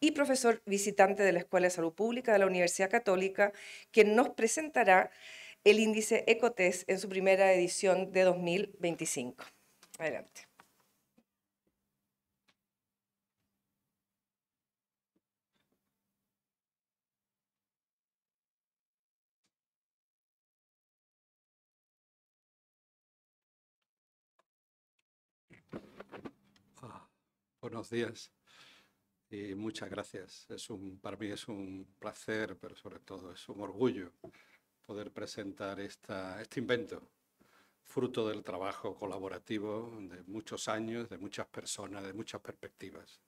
y profesor visitante de la Escuela de Salud Pública de la Universidad Católica, quien nos presentará el índice Ecotest en su primera edición de 2025. Adelante. Buenos días y muchas gracias. Para mí es un placer, pero sobre todo es un orgullo poder presentar este invento, fruto del trabajo colaborativo de muchos años, de muchas personas, de muchas perspectivas.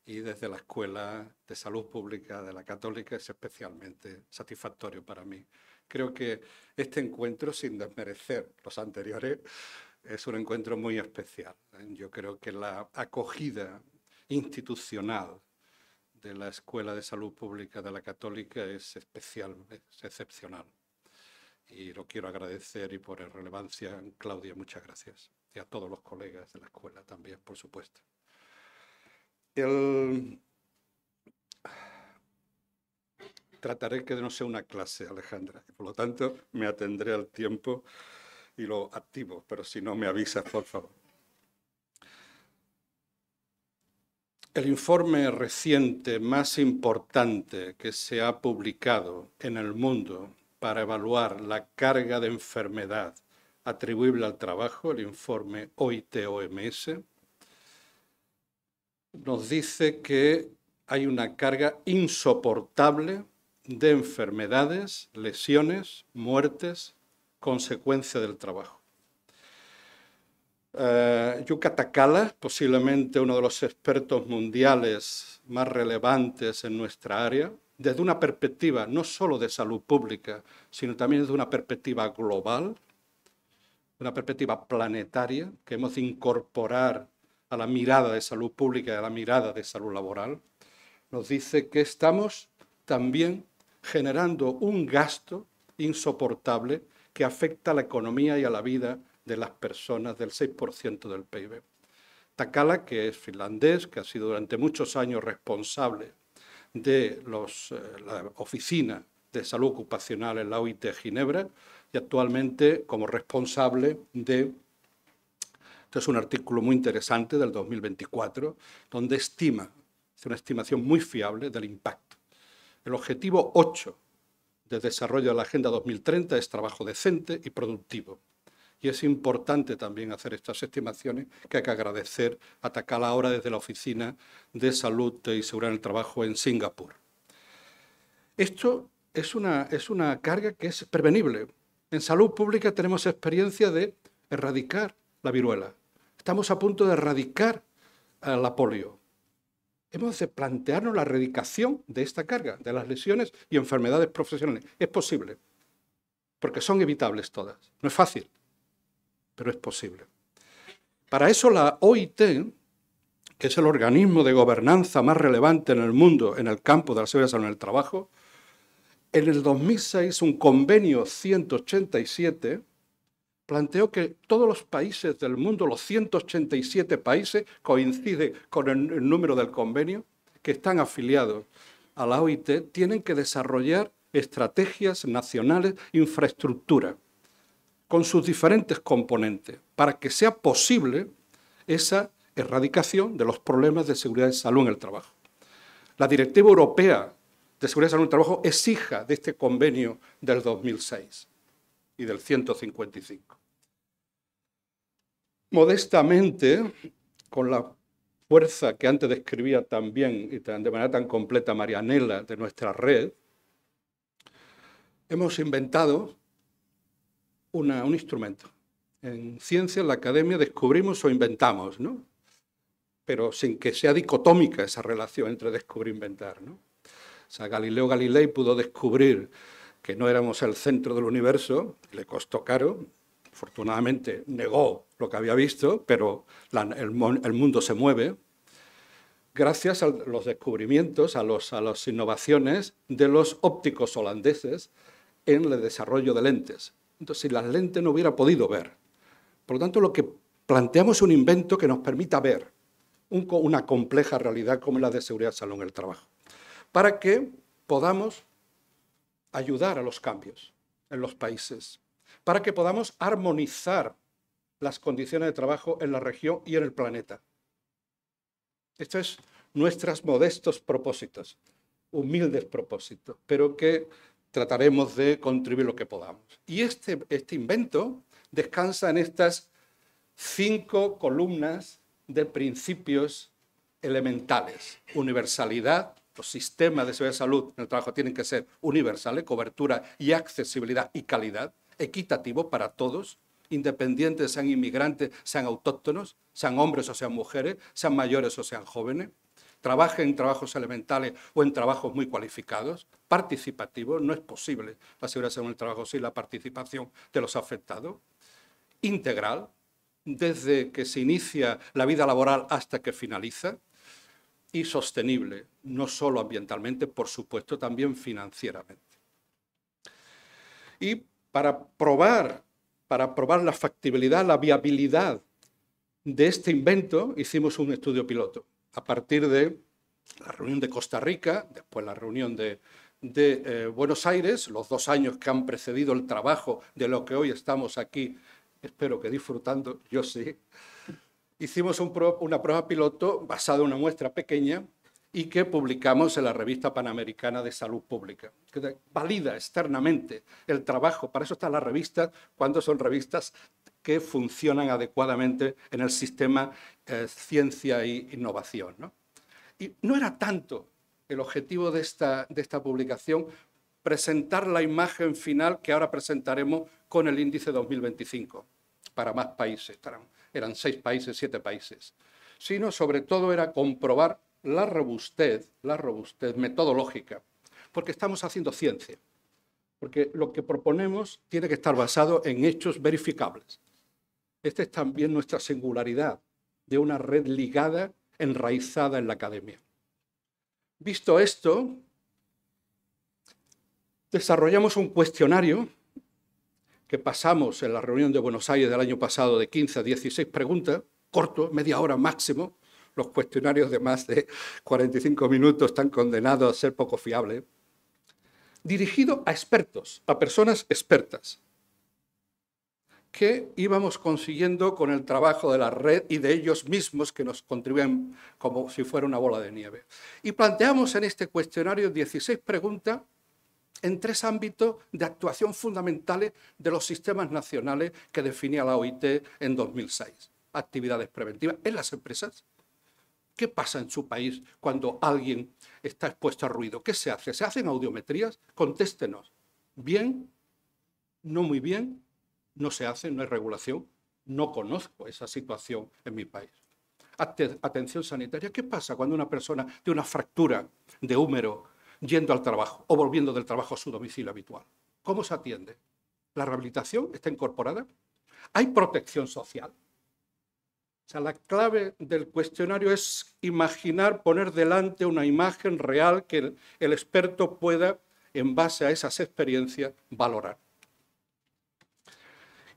Y desde la Escuela de Salud Pública de la Católica es especialmente satisfactorio para mí. Creo que este encuentro, sin desmerecer los anteriores, es un encuentro muy especial. Yo creo que la acogida institucional de la Escuela de Salud Pública de la Católica es especial, es excepcional. Y lo quiero agradecer y por relevancia, Claudia, muchas gracias. Y a todos los colegas de la escuela también, por supuesto. Trataré que no sea una clase, Alejandra, por lo tanto me atendré al tiempo y lo activo, pero si no me avisas, por favor. El informe reciente más importante que se ha publicado en el mundo para evaluar la carga de enfermedad atribuible al trabajo, el informe OIT-OMS, nos dice que hay una carga insoportable de enfermedades, lesiones, muertes, consecuencia del trabajo. Yuka Takala, posiblemente uno de los expertos mundiales más relevantes en nuestra área, desde una perspectiva no solo de salud pública, sino también desde una perspectiva global, una perspectiva planetaria que hemos de incorporar a la mirada de salud pública y a la mirada de salud laboral, nos dice que estamos también generando un gasto insoportable que afecta a la economía y a la vida de las personas del 6% del PIB. Takala, que es finlandés, que ha sido durante muchos años responsable de la Oficina de Salud Ocupacional en la OIT de Ginebra y actualmente como responsable de... Este es un artículo muy interesante del 2024, donde estima, hace una estimación muy fiable del impacto. El objetivo 8 de desarrollo de la Agenda 2030 es trabajo decente y productivo. Y es importante también hacer estas estimaciones que hay que agradecer a Takala ahora desde la Oficina de Salud y Seguridad en el Trabajo en Singapur. Esto es una carga que es prevenible. En salud pública tenemos experiencia de erradicar la viruela. Estamos a punto de erradicar la polio. Hemos de plantearnos la erradicación de esta carga, de las lesiones y enfermedades profesionales. Es posible, porque son evitables todas. No es fácil, pero es posible. Para eso la OIT, que es el organismo de gobernanza más relevante en el mundo en el campo de la seguridad y salud en el trabajo, en el 2006 un convenio 187 planteó que todos los países del mundo, los 187 países, coincide con el número del convenio, que están afiliados a la OIT, tienen que desarrollar estrategias nacionales, infraestructura, con sus diferentes componentes, para que sea posible esa erradicación de los problemas de seguridad y salud en el trabajo. La Directiva Europea de Seguridad y Salud en el Trabajo es hija de este convenio del 2006 y del 155. Modestamente, con la fuerza que antes describía también y de manera tan completa Marianela de nuestra red, hemos inventado un instrumento. En ciencia, en la academia, descubrimos o inventamos, ¿no? Pero sin que sea dicotómica esa relación entre descubrir e inventar, ¿no? O sea, Galileo Galilei pudo descubrir que no éramos el centro del universo, le costó caro, afortunadamente negó lo que había visto, pero el mundo se mueve gracias a los descubrimientos, a las innovaciones de los ópticos holandeses en el desarrollo de lentes. Entonces, si las lentes no hubiera podido ver. Por lo tanto, lo que planteamos es un invento que nos permita ver, una compleja realidad como la de seguridad y salud en el trabajo, para que podamos ayudar a los cambios en los países, para que podamos armonizar las condiciones de trabajo en la región y en el planeta. Estos son nuestros modestos propósitos, humildes propósitos, pero que trataremos de contribuir lo que podamos. Y este invento descansa en estas 5 columnas de principios elementales. Universalidad, los sistemas de seguridad y salud en el trabajo tienen que ser universales, cobertura y accesibilidad y calidad, equitativo para todos, independientes, sean inmigrantes, sean autóctonos, sean hombres o sean mujeres, sean mayores o sean jóvenes, trabajen en trabajos elementales o en trabajos muy cualificados, participativos, no es posible la seguridad y salud en el trabajo sin la participación de los afectados, integral, desde que se inicia la vida laboral hasta que finaliza, y sostenible, no solo ambientalmente, por supuesto, también financieramente. Y para probar la factibilidad, la viabilidad de este invento, hicimos un estudio piloto. A partir de la reunión de Costa Rica, después la reunión de Buenos Aires, los 2 años que han precedido el trabajo de lo que hoy estamos aquí, espero que disfrutando, yo sí. Hicimos una prueba piloto basada en una muestra pequeña y que publicamos en la Revista Panamericana de Salud Pública, que valida externamente el trabajo. Para eso están las revistas, cuando son revistas que funcionan adecuadamente en el sistema ciencia e innovación, ¿no? Y no era tanto el objetivo de esta publicación presentar la imagen final que ahora presentaremos con el índice 2025 para más países. Eran 6 países, 7 países. Sino, sobre todo, era comprobar la robustez metodológica, porque estamos haciendo ciencia. Porque lo que proponemos tiene que estar basado en hechos verificables. Esta es también nuestra singularidad de una red ligada, enraizada en la academia. Visto esto, desarrollamos un cuestionario que pasamos en la reunión de Buenos Aires del año pasado de 15 a 16 preguntas, corto, media hora máximo. Los cuestionarios de más de 45 minutos están condenados a ser poco fiables. Dirigido a expertos, a personas expertas, que íbamos consiguiendo con el trabajo de la red y de ellos mismos que nos contribuyen como si fuera una bola de nieve. Y planteamos en este cuestionario 16 preguntas en 3 ámbitos de actuación fundamentales de los sistemas nacionales que definía la OIT en 2006. Actividades preventivas en las empresas. ¿Qué pasa en su país cuando alguien está expuesto a ruido? ¿Qué se hace? ¿Se hacen audiometrías? Contéstenos. ¿Bien? ¿No muy bien? ¿No se hace? ¿No hay regulación? No conozco esa situación en mi país. Atención sanitaria. ¿Qué pasa cuando una persona tiene una fractura de húmero yendo al trabajo o volviendo del trabajo a su domicilio habitual? ¿Cómo se atiende? ¿La rehabilitación está incorporada? ¿Hay protección social? O sea, la clave del cuestionario es imaginar, poner delante una imagen real que el experto pueda, en base a esas experiencias, valorar.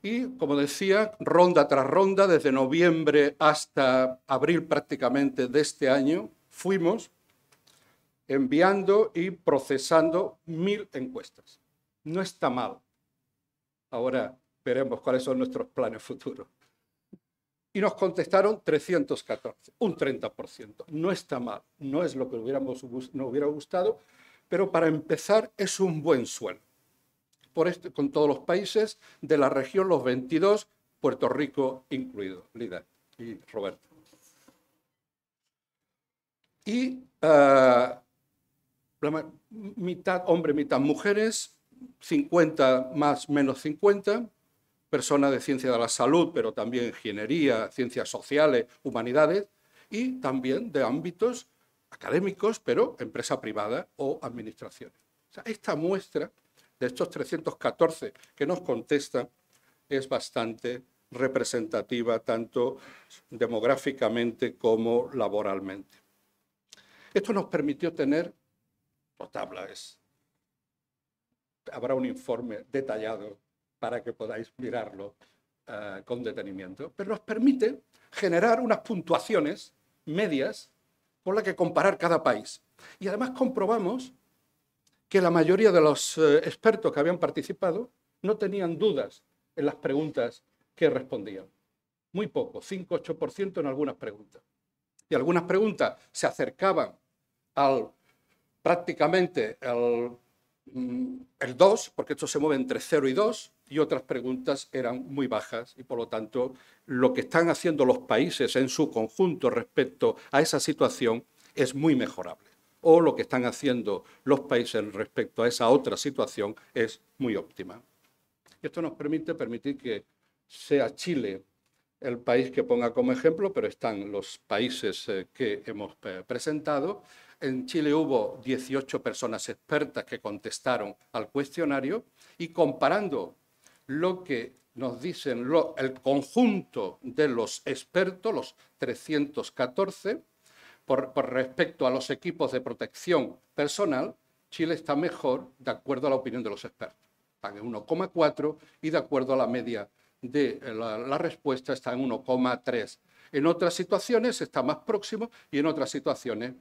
Y, como decía, ronda tras ronda, desde noviembre hasta abril prácticamente de este año, fuimos enviando y procesando 1000 encuestas. No está mal. Ahora veremos cuáles son nuestros planes futuros. Y nos contestaron 314, un 30%. No está mal, no es lo que nos hubiera gustado, pero para empezar es un buen suelo. Con todos los países de la región, los 22, Puerto Rico incluido, Lida y Roberto. Y mitad hombre, mitad mujeres, 50 más menos 50, personas de ciencia de la salud, pero también ingeniería, ciencias sociales, humanidades, y también de ámbitos académicos, pero empresa privada o administraciones. O sea, esta muestra de estos 314 que nos contestan es bastante representativa, tanto demográficamente como laboralmente. Esto nos permitió tener tablas. Habrá un informe detallado para que podáis mirarlo con detenimiento, pero nos permite generar unas puntuaciones medias con las que comparar cada país. Y además comprobamos que la mayoría de los expertos que habían participado no tenían dudas en las preguntas que respondían. Muy poco, 5-8% en algunas preguntas. Y algunas preguntas se acercaban prácticamente el 2, porque esto se mueve entre 0 y 2, y otras preguntas eran muy bajas y, por lo tanto, lo que están haciendo los países en su conjunto respecto a esa situación es muy mejorable. O lo que están haciendo los países respecto a esa otra situación es muy óptima. Esto nos permitir que sea Chile el país que ponga como ejemplo, pero están los países que hemos presentado. En Chile hubo 18 personas expertas que contestaron al cuestionario y comparando lo que nos dicen el conjunto de los expertos, los 314, por respecto a los equipos de protección personal, Chile está mejor de acuerdo a la opinión de los expertos. Están en 1,4 y de acuerdo a la media de la respuesta está en 1,3. En otras situaciones está más próximo y en otras situaciones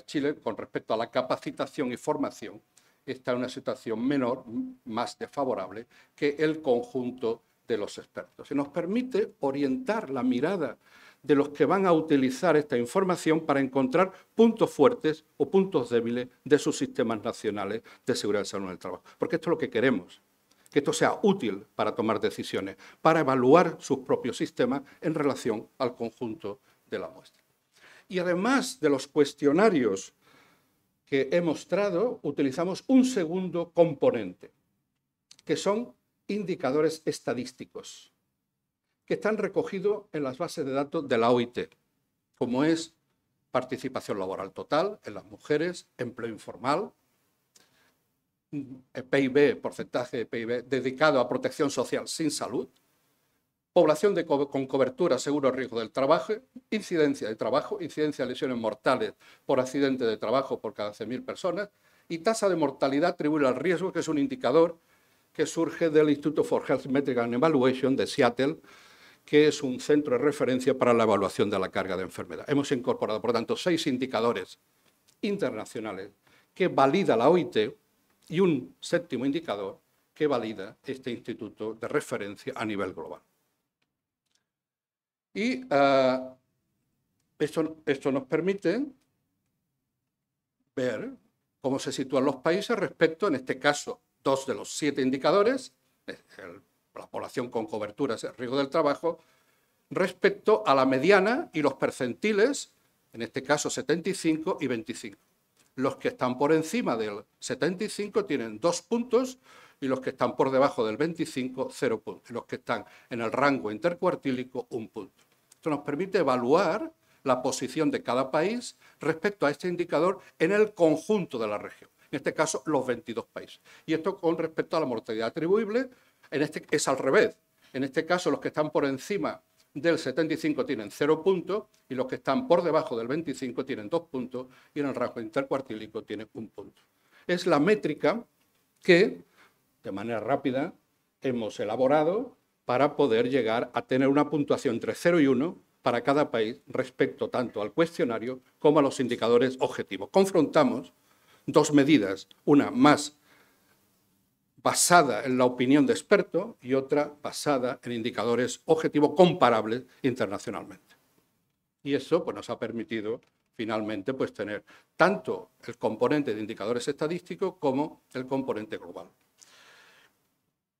Chile, con respecto a la capacitación y formación, está en una situación menor, más desfavorable que el conjunto de los expertos. Y nos permite orientar la mirada de los que van a utilizar esta información para encontrar puntos fuertes o puntos débiles de sus sistemas nacionales de seguridad y salud en el trabajo. Porque esto es lo que queremos, que esto sea útil para tomar decisiones, para evaluar sus propios sistemas en relación al conjunto de la muestra. Y además de los cuestionarios que he mostrado, utilizamos un segundo componente, que son indicadores estadísticos, que están recogidos en las bases de datos de la OIT, como es participación laboral total en las mujeres, empleo informal, PIB, porcentaje de PIB dedicado a protección social sin salud, población con cobertura seguro riesgo del trabajo, incidencia de trabajo, incidencia de lesiones mortales por accidente de trabajo por cada 100.000 personas y tasa de mortalidad atribuible al riesgo, que es un indicador que surge del Institute for Health Metrics and Evaluation de Seattle, que es un centro de referencia para la evaluación de la carga de enfermedad. Hemos incorporado, por lo tanto, 6 indicadores internacionales que valida la OIT y un séptimo indicador que valida este instituto de referencia a nivel global. Y esto nos permite ver cómo se sitúan los países respecto, en este caso, 2 de los 7 indicadores, la población con cobertura, el riesgo del trabajo, respecto a la mediana y los percentiles, en este caso 75 y 25. Los que están por encima del 75 tienen 2 puntos y los que están por debajo del 25, 0 puntos. Y los que están en el rango intercuartílico, 1 punto. Esto nos permite evaluar la posición de cada país respecto a este indicador en el conjunto de la región. En este caso, los 22 países. Y esto con respecto a la mortalidad atribuible, es al revés. En este caso, los que están por encima del 75 tienen 0 puntos y los que están por debajo del 25 tienen 2 puntos y en el rango intercuartílico tienen 1 punto. Es la métrica que, de manera rápida, hemos elaborado para poder llegar a tener una puntuación entre 0 y 1 para cada país respecto tanto al cuestionario como a los indicadores objetivos. Confrontamos 2 medidas, una más basada en la opinión de expertos y otra basada en indicadores objetivos comparables internacionalmente. Y eso pues, nos ha permitido finalmente pues, tener tanto el componente de indicadores estadísticos como el componente global.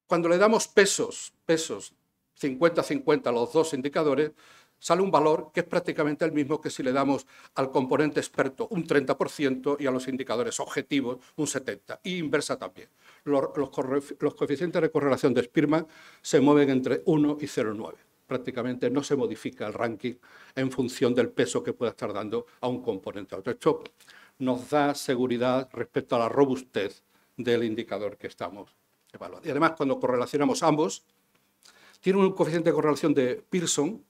Cuando le damos pesos 50-50 a los 2 indicadores, sale un valor que es prácticamente el mismo que si le damos al componente experto un 30% y a los indicadores objetivos un 70%, y inversa también. Los coeficientes de correlación de Spearman se mueven entre 1 y 0,9. Prácticamente no se modifica el ranking en función del peso que pueda estar dando a un componente a otro. Esto nos da seguridad respecto a la robustez del indicador que estamos evaluando. Y además, cuando correlacionamos ambos, tiene un coeficiente de correlación de Pearson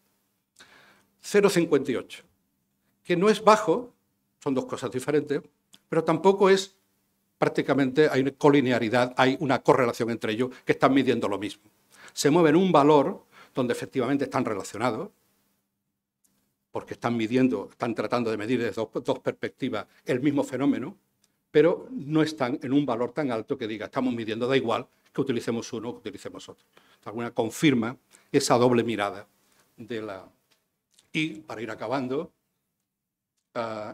0,58, que no es bajo, son 2 cosas diferentes, pero tampoco es prácticamente, hay una colinearidad, hay una correlación entre ellos que están midiendo lo mismo. Se mueven un valor donde efectivamente están relacionados, porque están midiendo, están tratando de medir desde dos perspectivas el mismo fenómeno, pero no están en un valor tan alto que diga, estamos midiendo, da igual que utilicemos uno o que utilicemos otro. Alguna confirma esa doble mirada de la... Y, para ir acabando,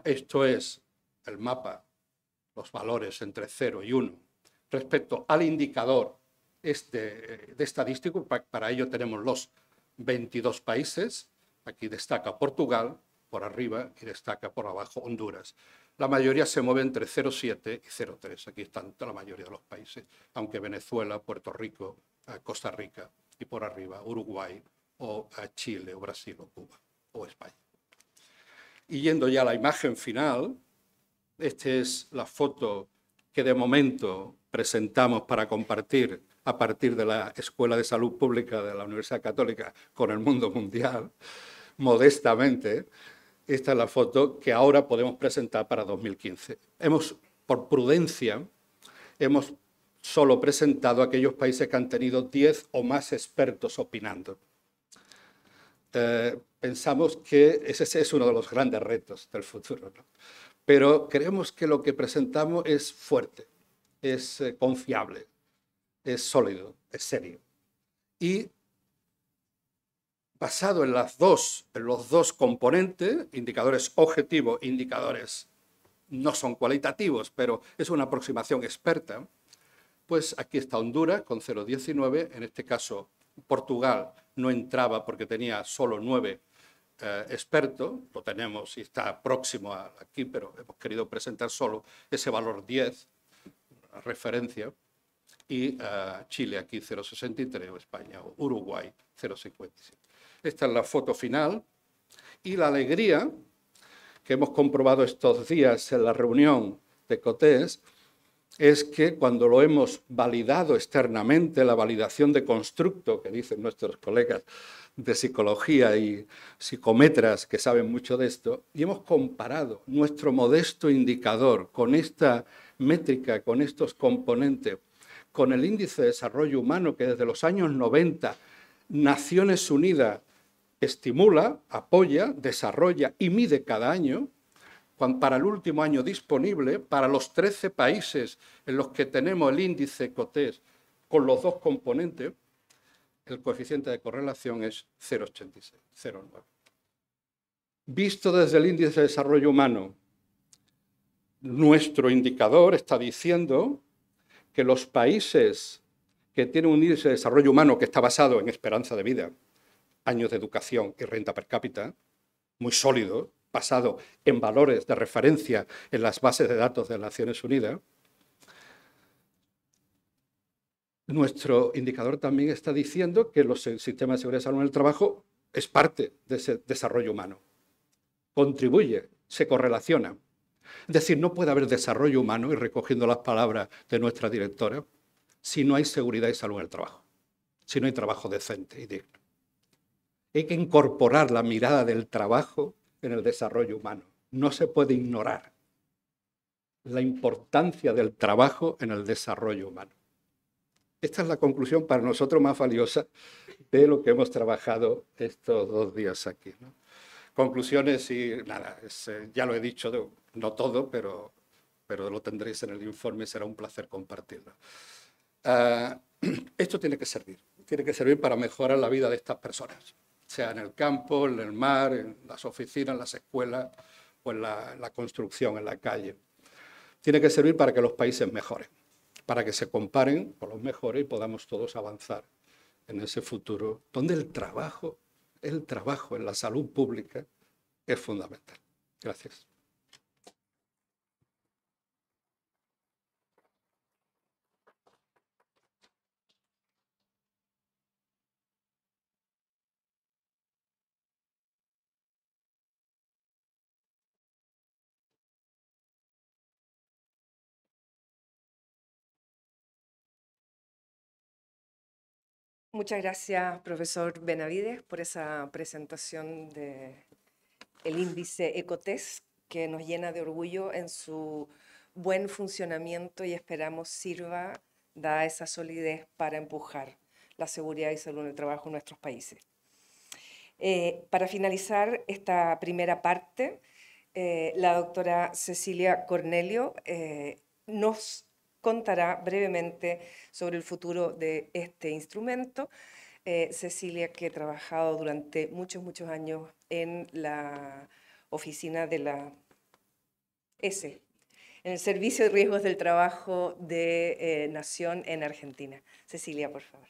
esto es el mapa, los valores entre 0 y 1, respecto al indicador de estadístico. Para ello tenemos los 22 países. Aquí destaca Portugal por arriba y destaca por abajo Honduras. La mayoría se mueve entre 0,7 y 0,3. Aquí están la mayoría de los países, aunque Venezuela, Puerto Rico, Costa Rica y por arriba Uruguay o Chile o Brasil o Cuba o España. Y yendo ya a la imagen final, esta es la foto que de momento presentamos para compartir a partir de la Escuela de Salud Pública de la Universidad Católica con el mundo mundial, modestamente. Esta es la foto que ahora podemos presentar para 2015. Por prudencia, hemos solo presentado aquellos países que han tenido 10 o más expertos opinando. Pensamos que ese es uno de los grandes retos del futuro, ¿no? Pero creemos que lo que presentamos es fuerte, es confiable, es sólido, es serio. Y basado en los dos componentes, indicadores objetivos, indicadores no son cualitativos, pero es una aproximación experta, pues aquí está Honduras con 0,19, en este caso Portugal no entraba porque tenía solo 9 expertos, lo tenemos y está próximo aquí, pero hemos querido presentar solo ese valor 10, referencia, y Chile aquí 0,63, España o Uruguay 0,57. Esta es la foto final y la alegría que hemos comprobado estos días en la reunión de COTES es que cuando lo hemos validado externamente, la validación de constructo que dicen nuestros colegas de psicología y psicometras que saben mucho de esto, y hemos comparado nuestro modesto indicador con esta métrica, con estos componentes, con el índice de desarrollo humano que desde los años 90 Naciones Unidas estimula, apoya, desarrolla y mide cada año, para el último año disponible, para los 13 países en los que tenemos el índice COTES con los dos componentes, el coeficiente de correlación es 0,86, 0,9. Visto desde el índice de desarrollo humano, nuestro indicador está diciendo que los países que tienen un índice de desarrollo humano que está basado en esperanza de vida, años de educación y renta per cápita, muy sólido, basado en valores de referencia en las bases de datos de las Naciones Unidas, nuestro indicador también está diciendo que los sistemas de seguridad y salud en el trabajo es parte de ese desarrollo humano. Contribuye, se correlaciona. Es decir, no puede haber desarrollo humano, y recogiendo las palabras de nuestra directora, si no hay seguridad y salud en el trabajo, si no hay trabajo decente y digno. Hay que incorporar la mirada del trabajo en el desarrollo humano. No se puede ignorar la importancia del trabajo en el desarrollo humano. Esta es la conclusión para nosotros más valiosa de lo que hemos trabajado estos 2 días aquí, ¿no? Conclusiones y nada, ya lo he dicho, no todo, pero lo tendréis en el informe, será un placer compartirlo. Esto tiene que servir para mejorar la vida de estas personas, sea en el campo, en el mar, en las oficinas, en las escuelas o en la construcción, en la calle. Tiene que servir para que los países mejoren, para que se comparen con los mejores y podamos todos avanzar en ese futuro donde el trabajo en la salud pública es fundamental. Gracias. Muchas gracias, profesor Benavides, por esa presentación del índice ECOTES, que nos llena de orgullo en su buen funcionamiento y esperamos sirva, da esa solidez para empujar la seguridad y salud en el trabajo en nuestros países. Para finalizar esta primera parte, la doctora Cecilia Cornelio nos contará brevemente sobre el futuro de este instrumento. Cecilia, que ha trabajado durante muchos años en la oficina de la en el Servicio de Riesgos del Trabajo de Nación en Argentina. Cecilia, por favor.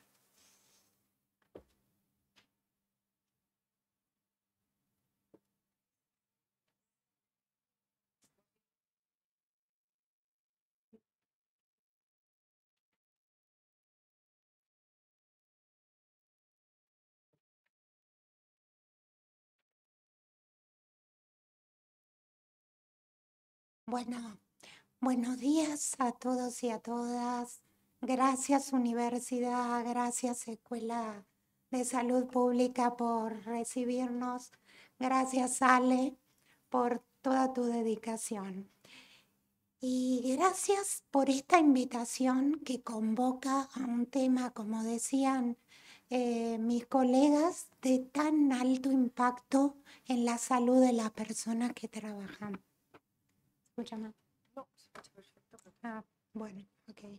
Bueno, buenos días a todos y a todas. Gracias Universidad, gracias Escuela de Salud Pública por recibirnos. Gracias Ale por toda tu dedicación. Y gracias por esta invitación que convoca a un tema, como decían mis colegas, de tan alto impacto en la salud de las personas que trabajan. ¿Escucha más? No, se escucha perfecto. Ah, bueno, ok.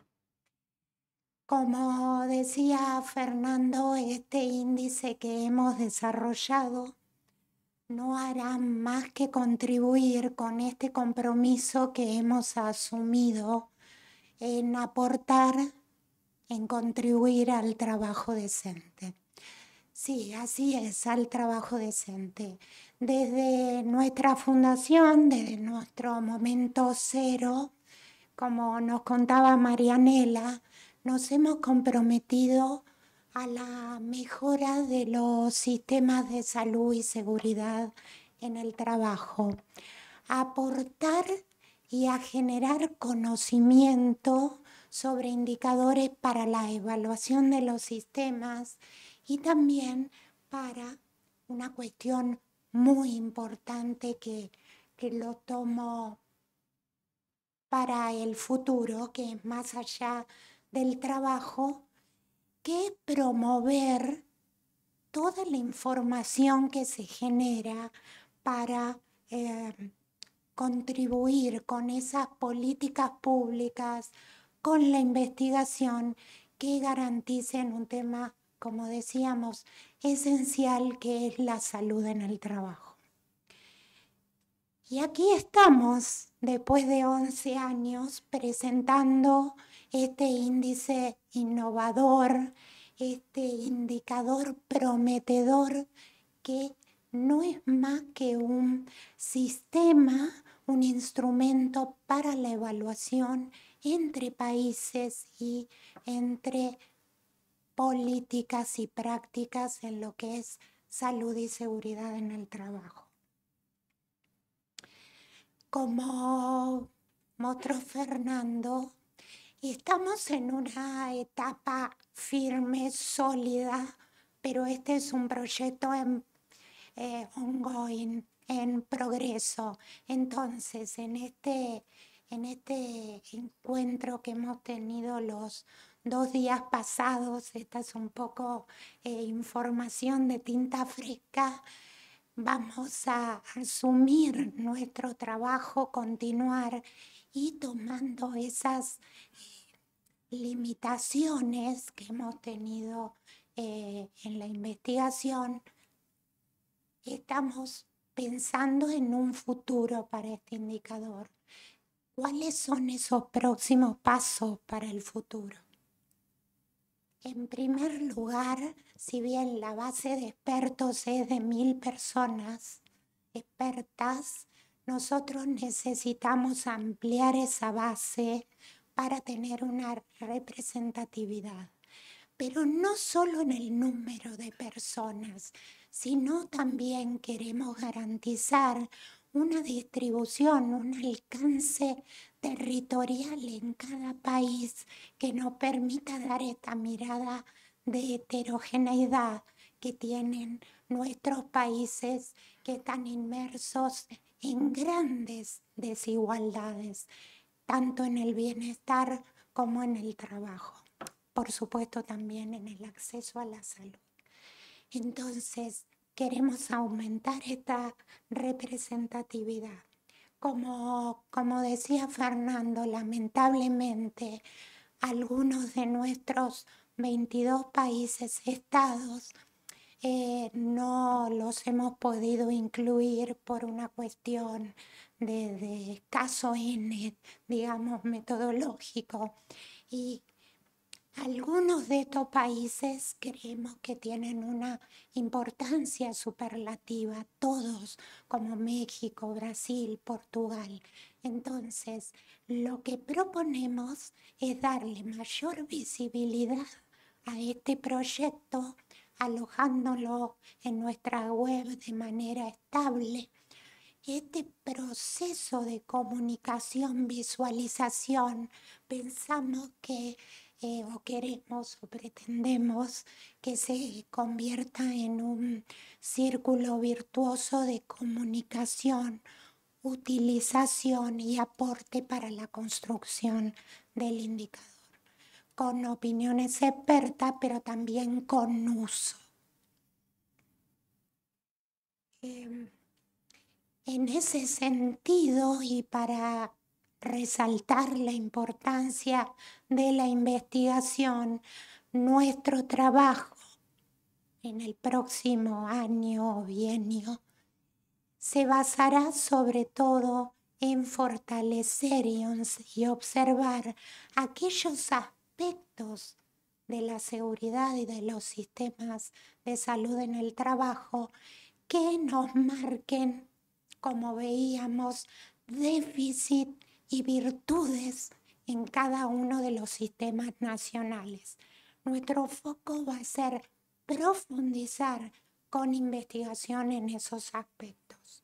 Como decía Fernando, este índice que hemos desarrollado no hará más que contribuir con este compromiso que hemos asumido en aportar, en contribuir al trabajo decente. Sí, así es, al trabajo decente. Desde nuestra fundación, desde nuestro momento cero, como nos contaba Marianela, nos hemos comprometido a la mejora de los sistemas de salud y seguridad en el trabajo, a aportar y a generar conocimiento sobre indicadores para la evaluación de los sistemas y también para una cuestión muy importante que lo tomo para el futuro, que es más allá del trabajo, que es promover toda la información que se genera para contribuir con esas políticas públicas, con la investigación que garanticen un tema, como decíamos, esencial, que es la salud en el trabajo. Y aquí estamos, después de 11 años, presentando este índice innovador, este indicador prometedor que no es más que un sistema, un instrumento para la evaluación entre países y entre políticas y prácticas en lo que es salud y seguridad en el trabajo. Como mostró Fernando, estamos en una etapa firme, sólida, pero este es un proyecto ongoing, en progreso. Entonces, en este encuentro que hemos tenido los 2 días pasados, esta es un poco información de tinta fresca. Vamos a asumir nuestro trabajo, continuar y tomando esas limitaciones que hemos tenido en la investigación, estamos pensando en un futuro para este indicador. ¿Cuáles son esos próximos pasos para el futuro? En primer lugar, si bien la base de expertos es de 1000 personas expertas, nosotros necesitamos ampliar esa base para tener una representatividad. Pero no solo en el número de personas, sino también queremos garantizar una distribución, un alcance territorial en cada país que nos permita dar esta mirada de heterogeneidad que tienen nuestros países, que están inmersos en grandes desigualdades, tanto en el bienestar como en el trabajo. Por supuesto también en el acceso a la salud. Entonces, queremos aumentar esta representatividad. Como decía Fernando, lamentablemente algunos de nuestros 22 países estados no los hemos podido incluir por una cuestión de escaso N, digamos, metodológico. Y algunos de estos países creemos que tienen una importancia superlativa, todos, como México, Brasil, Portugal. Entonces, lo que proponemos es darle mayor visibilidad a este proyecto, alojándolo en nuestra web de manera estable. Este proceso de comunicación, visualización, pensamos que o queremos o pretendemos que se convierta en un círculo virtuoso de comunicación, utilización y aporte para la construcción del indicador, con opiniones expertas, pero también con uso. En ese sentido, y para resaltar la importancia de la investigación, nuestro trabajo en el próximo año o bienio se basará sobre todo en fortalecer y observar aquellos aspectos de la seguridad y de los sistemas de salud en el trabajo que nos marquen, como veíamos, déficit y virtudes en cada uno de los sistemas nacionales. Nuestro foco va a ser profundizar con investigación en esos aspectos.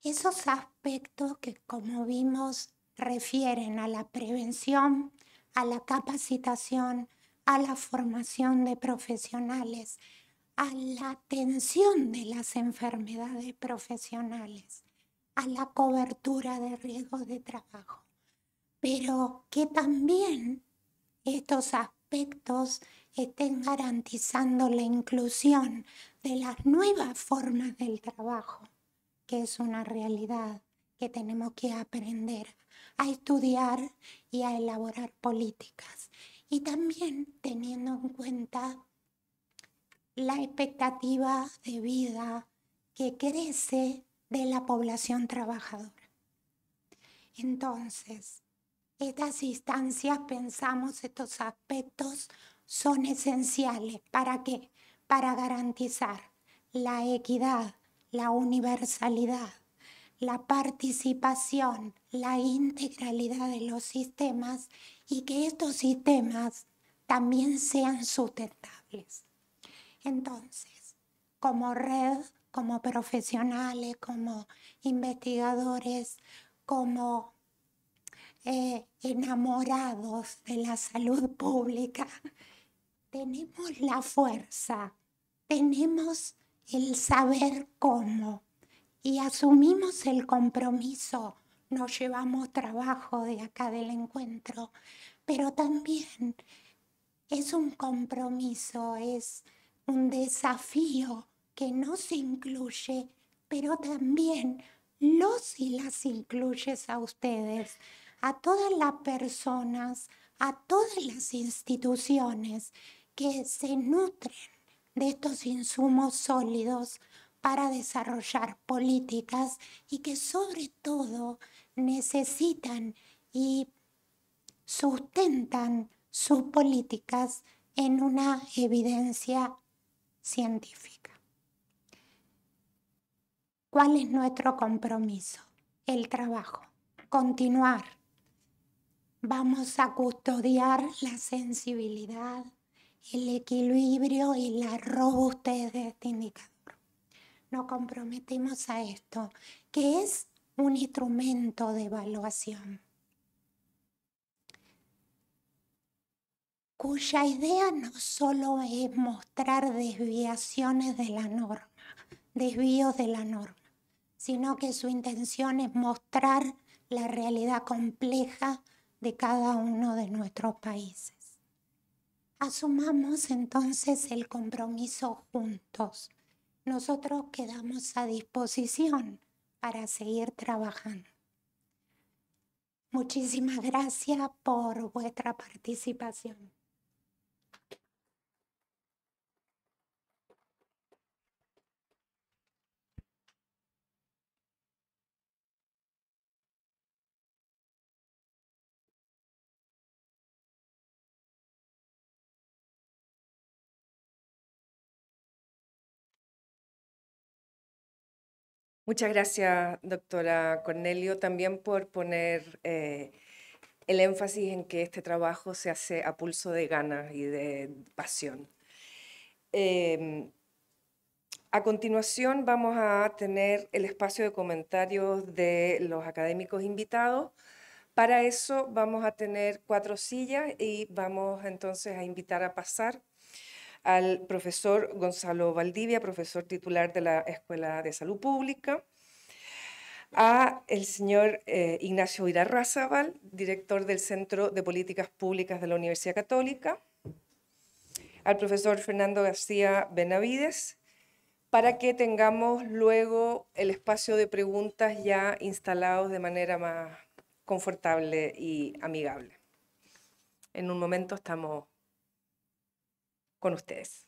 Esos aspectos que, como vimos, refieren a la prevención, a la capacitación, a la formación de profesionales, a la atención de las enfermedades profesionales, a la cobertura de riesgos de trabajo, pero que también estos aspectos estén garantizando la inclusión de las nuevas formas del trabajo, que es una realidad que tenemos que aprender a estudiar y a elaborar políticas. Y también teniendo en cuenta la expectativa de vida que crece de la población trabajadora. Entonces, estas instancias, pensamos, estos aspectos son esenciales. ¿Para qué? Para garantizar la equidad, la universalidad, la participación, la integralidad de los sistemas y que estos sistemas también sean sustentables. Entonces, como red, como profesionales, como investigadores, como enamorados de la salud pública, tenemos la fuerza, tenemos el saber cómo y asumimos el compromiso. Nos llevamos trabajo de acá del encuentro, pero también es un compromiso, es un desafío que nos incluye, pero también los y las incluyes a ustedes, a todas las personas, a todas las instituciones que se nutren de estos insumos sólidos para desarrollar políticas y que sobre todo necesitan y sustentan sus políticas en una evidencia científica. ¿Cuál es nuestro compromiso? El trabajo. Continuar. Vamos a custodiar la sensibilidad, el equilibrio y la robustez de este indicador. Nos comprometemos a esto, que es un instrumento de evaluación, cuya idea no solo es mostrar desviaciones de la norma, desvíos de la norma, sino que su intención es mostrar la realidad compleja de cada uno de nuestros países. Asumamos entonces el compromiso juntos. Nosotros quedamos a disposición para seguir trabajando. Muchísimas gracias por vuestra participación. Muchas gracias, doctora Cornelio, también por poner el énfasis en que este trabajo se hace a pulso de ganas y de pasión. A continuación vamos a tener el espacio de comentarios de los académicos invitados. Para eso vamos a tener 4 sillas y vamos entonces a invitar a pasar al profesor Gonzalo Valdivia, profesor titular de la Escuela de Salud Pública, a el señor Ignacio Irarrázaval, director del Centro de Políticas Públicas de la Universidad Católica, al profesor Fernando García Benavides, para que tengamos luego el espacio de preguntas ya instalados de manera más confortable y amigable. En un momento estamos con ustedes.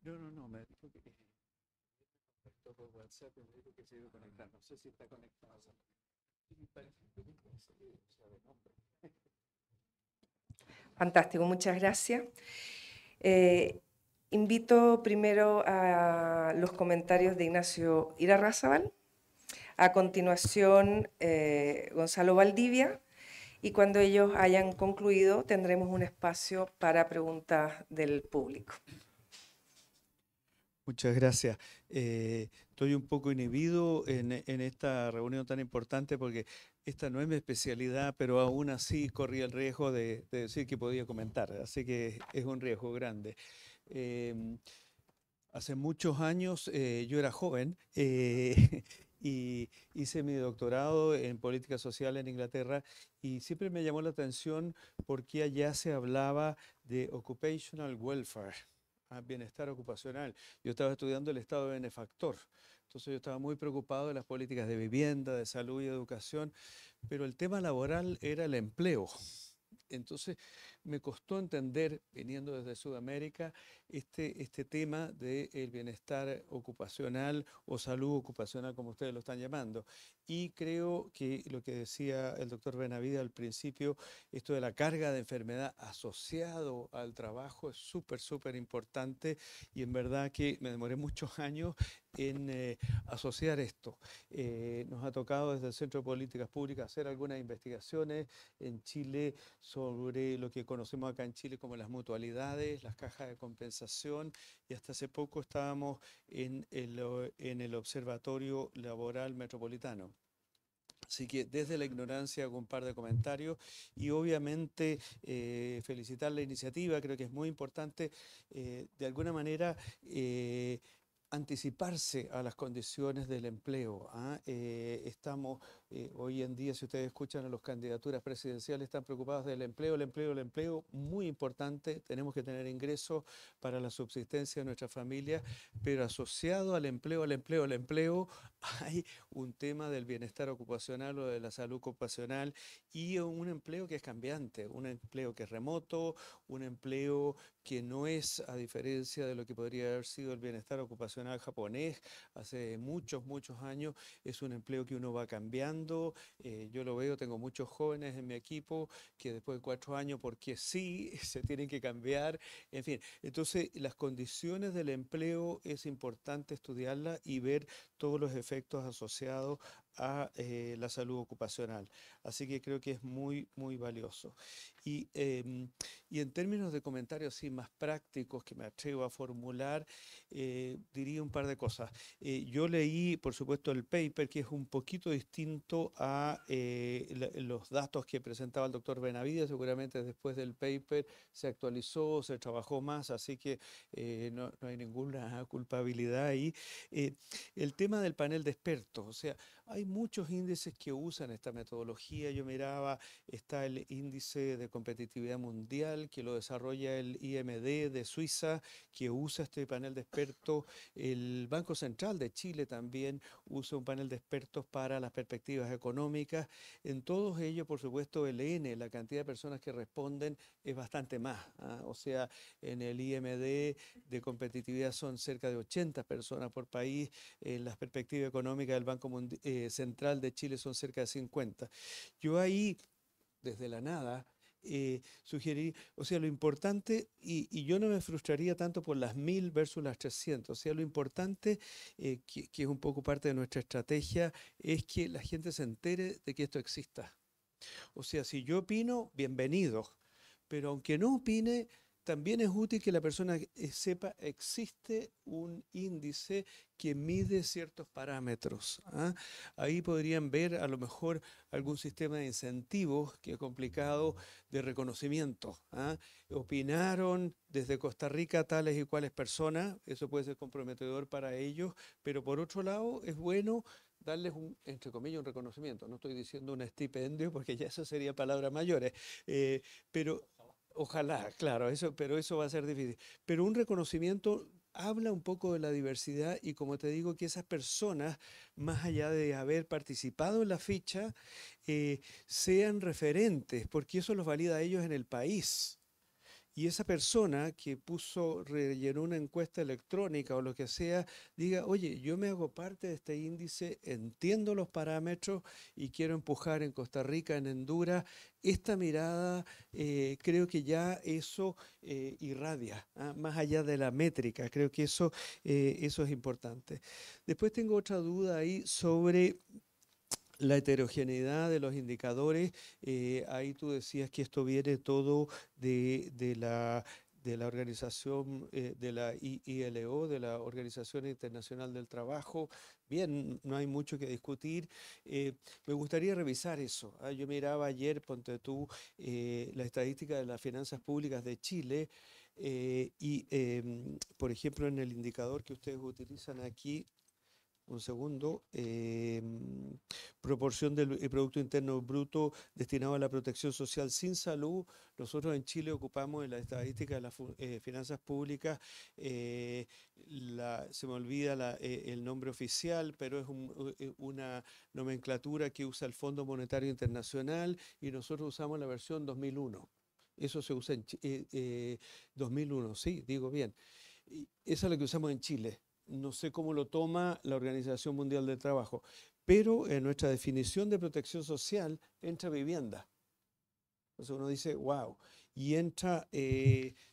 No, me dijo que por WhatsApp me dijo que se iba a conectar. No sé si está conectado. Fantástico, muchas gracias. Invito primero a los comentarios de Ignacio Irarrázaval, a continuación Gonzalo Valdivia, y cuando ellos hayan concluido tendremos un espacio para preguntas del público. Muchas gracias. Estoy un poco inhibido en esta reunión tan importante porque esta no es mi especialidad, pero aún así corría el riesgo de decir que podía comentar, así que es un riesgo grande. Hace muchos años yo era joven y hice mi doctorado en política social en Inglaterra y siempre me llamó la atención porque allá se hablaba de occupational welfare, bienestar ocupacional. Yo estaba estudiando el estado de benefactor, entonces yo estaba muy preocupado de las políticas de vivienda, de salud y educación, pero el tema laboral era el empleo. Entonces me costó entender, viniendo desde Sudamérica, este tema del bienestar ocupacional o salud ocupacional, como ustedes lo están llamando. Y creo que lo que decía el doctor Benavides al principio, esto de la carga de enfermedad asociado al trabajo es súper importante y en verdad que me demoré muchos años en asociar esto. Nos ha tocado desde el Centro de Políticas Públicas hacer algunas investigaciones en Chile sobre lo que conocemos acá en Chile como las mutualidades, las cajas de compensación, y hasta hace poco estábamos en el Observatorio Laboral Metropolitano. Así que desde la ignorancia hago un par de comentarios y obviamente felicitar la iniciativa, creo que es muy importante de alguna manera anticiparse a las condiciones del empleo. Estamos hoy en día, si ustedes escuchan a las candidaturas presidenciales, están preocupados del empleo, el empleo, muy importante, tenemos que tener ingresos para la subsistencia de nuestra familia, pero asociado al empleo, hay un tema del bienestar ocupacional o de la salud ocupacional y un empleo que es cambiante, un empleo que es remoto, un empleo que no es, a diferencia de lo que podría haber sido el bienestar ocupacional japonés hace muchos años, es un empleo que uno va cambiando. Yo lo veo, tengo muchos jóvenes en mi equipo que después de 4 años, porque sí, se tienen que cambiar. En fin, entonces las condiciones del empleo es importante estudiarlas y ver todos los efectos asociados a la salud ocupacional. Así que creo que es muy, muy valioso. Y en términos de comentarios así más prácticos que me atrevo a formular, diría un par de cosas. Yo leí, por supuesto, el paper, que es un poquito distinto a los datos que presentaba el doctor Benavides. Seguramente después del paper se actualizó, se trabajó más, así que no hay ninguna culpabilidad ahí. El tema del panel de expertos, o sea, hay muchos índices que usan esta metodología. Yo miraba, está el índice de competitividad mundial que lo desarrolla el IMD de Suiza, que usa este panel de expertos. El Banco Central de Chile también usa un panel de expertos para las perspectivas económicas. En todos ellos, por supuesto, el N, la cantidad de personas que responden es bastante más. O sea, en el IMD de competitividad son cerca de 80 personas por país. En las perspectivas económicas del Banco Central de Chile son cerca de 50. Yo ahí, desde la nada, sugerí, o sea, lo importante, y yo no me frustraría tanto por las 1000 versus las 300, o sea, lo importante, que es un poco parte de nuestra estrategia, es que la gente se entere de que esto exista. O sea, si yo opino, bienvenido, pero aunque no opine, también es útil que la persona sepa existe un índice que mide ciertos parámetros. Ahí podrían ver a lo mejor algún sistema de incentivos, que es complicado, de reconocimiento. Opinaron desde Costa Rica tales y cuales personas, eso puede ser comprometedor para ellos, pero por otro lado es bueno darles entre comillas, un reconocimiento. No estoy diciendo un estipendio, porque ya eso sería palabras mayores, pero ojalá, claro, pero eso va a ser difícil. Pero un reconocimiento habla un poco de la diversidad y, como te digo, que esas personas, más allá de haber participado en la ficha, sean referentes, porque eso los valida a ellos en el país. Y esa persona que rellenó una encuesta electrónica o lo que sea, diga, oye, yo me hago parte de este índice, entiendo los parámetros y quiero empujar en Costa Rica, en Honduras, esta mirada, creo que ya eso irradia, más allá de la métrica, creo que eso es importante. Después tengo otra duda ahí sobre la heterogeneidad de los indicadores. Ahí tú decías que esto viene todo de la organización, de la ILO, de la Organización Internacional del Trabajo. Bien, no hay mucho que discutir. Me gustaría revisar eso. Yo miraba ayer, ponte tú, la estadística de las finanzas públicas de Chile. Por ejemplo, en el indicador que ustedes utilizan aquí, un segundo, proporción del Producto Interno Bruto destinado a la protección social sin salud. Nosotros en Chile ocupamos en la estadística de las finanzas públicas, se me olvida el nombre oficial, pero es una nomenclatura que usa el Fondo Monetario Internacional y nosotros usamos la versión 2001. Eso se usa en 2001, sí, digo bien. Esa es la que usamos en Chile. No sé cómo lo toma la Organización Mundial del Trabajo, pero en nuestra definición de protección social entra vivienda. Entonces uno dice, wow, y entra,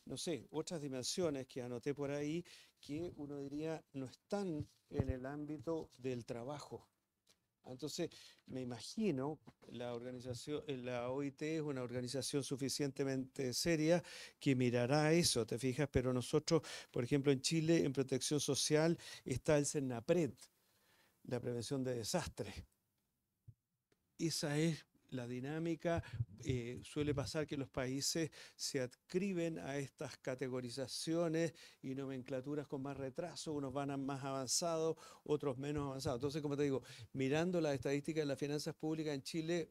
no sé, otras dimensiones que anoté por ahí que uno diría no están en el ámbito del trabajo. Entonces, me imagino, la OIT es una organización suficientemente seria que mirará eso, ¿te fijas? Pero nosotros, por ejemplo, en Chile, en protección social, está el CENAPRED, la prevención de desastres. Esa es la dinámica. Suele pasar que los países se adscriben a estas categorizaciones y nomenclaturas con más retraso, unos van más avanzados, otros menos avanzados. Entonces, como te digo, mirando las estadísticas de las finanzas públicas en Chile,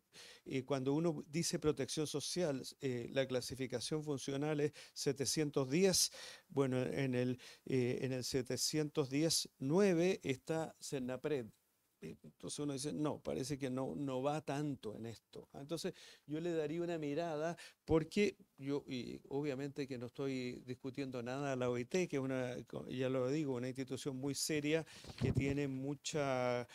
cuando uno dice protección social, la clasificación funcional es 710. Bueno, en el 710-9 está CENAPRED. Entonces uno dice, no, parece que no va tanto en esto. Entonces yo le daría una mirada porque yo, y obviamente que no estoy discutiendo nada a la OIT, que es ya lo digo, una institución muy seria que tiene mucha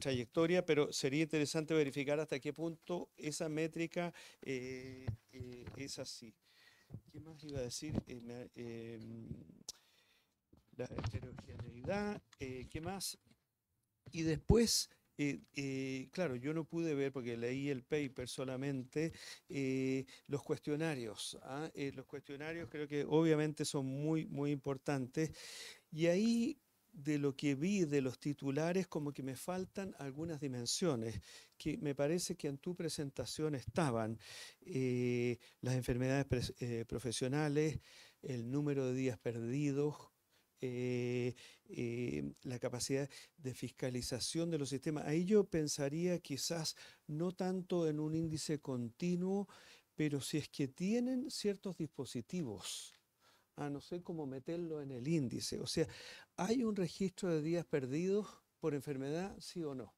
trayectoria, pero sería interesante verificar hasta qué punto esa métrica es así. ¿Qué más iba a decir? La heterogeneidad, ¿qué más? Y después, Claro, yo no pude ver, porque leí el paper solamente, los cuestionarios. ¿Ah? Los cuestionarios creo que obviamente son muy, muy importantes. Y ahí, de lo que vi de los titulares, como que me faltan algunas dimensiones que me parece que en tu presentación estaban. Las enfermedades profesionales, el número de días perdidos, eh, la capacidad de fiscalización de los sistemas. Ahí yo pensaría quizás no tanto en un índice continuo, pero si es que tienen ciertos dispositivos, no sé cómo meterlo en el índice. O sea, ¿hay un registro de días perdidos por enfermedad, sí o no?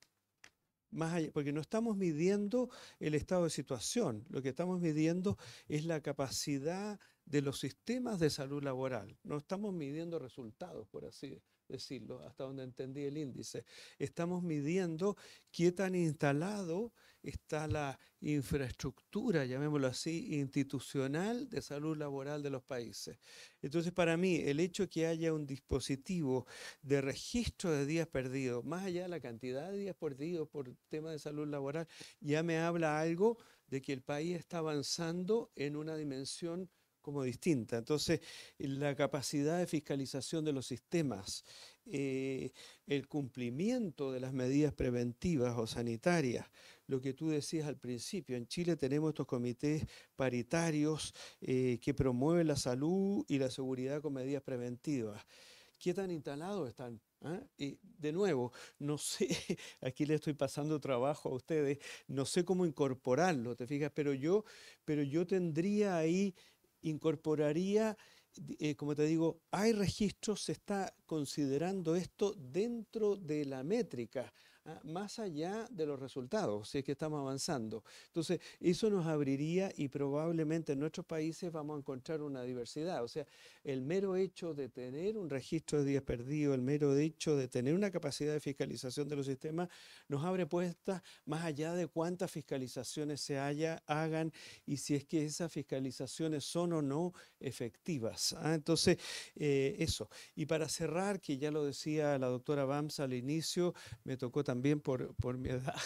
Más allá, porque no estamos midiendo el estado de situación, lo que estamos midiendo es la capacidad de los sistemas de salud laboral. No estamos midiendo resultados, por así decirlo, hasta donde entendí el índice. Estamos midiendo qué tan instalado está la infraestructura, llamémoslo así, institucional de salud laboral de los países. Entonces, para mí, el hecho de que haya un dispositivo de registro de días perdidos, más allá de la cantidad de días perdidos por tema de salud laboral, ya me habla algo de que el país está avanzando en una dimensión como distinta. Entonces, la capacidad de fiscalización de los sistemas, el cumplimiento de las medidas preventivas o sanitarias, lo que tú decías al principio, en Chile tenemos estos comités paritarios que promueven la salud y la seguridad con medidas preventivas. ¿Qué tan instalados están? ¿Ah? Y de nuevo, no sé, aquí le estoy pasando trabajo a ustedes, no sé cómo incorporarlo, ¿te fijas? Pero yo tendría ahí, incorporaría, como te digo, hay registros, se está considerando esto dentro de la métrica, más allá de los resultados, si es que estamos avanzando. Entonces, eso nos abriría y probablemente en nuestros países vamos a encontrar una diversidad. O sea, el mero hecho de tener un registro de días perdidos, el mero hecho de tener una capacidad de fiscalización de los sistemas, nos abre puertas más allá de cuántas fiscalizaciones hagan y si es que esas fiscalizaciones son o no efectivas. Entonces, eso. Y para cerrar, que ya lo decía la doctora Bams al inicio, me tocó también por mi edad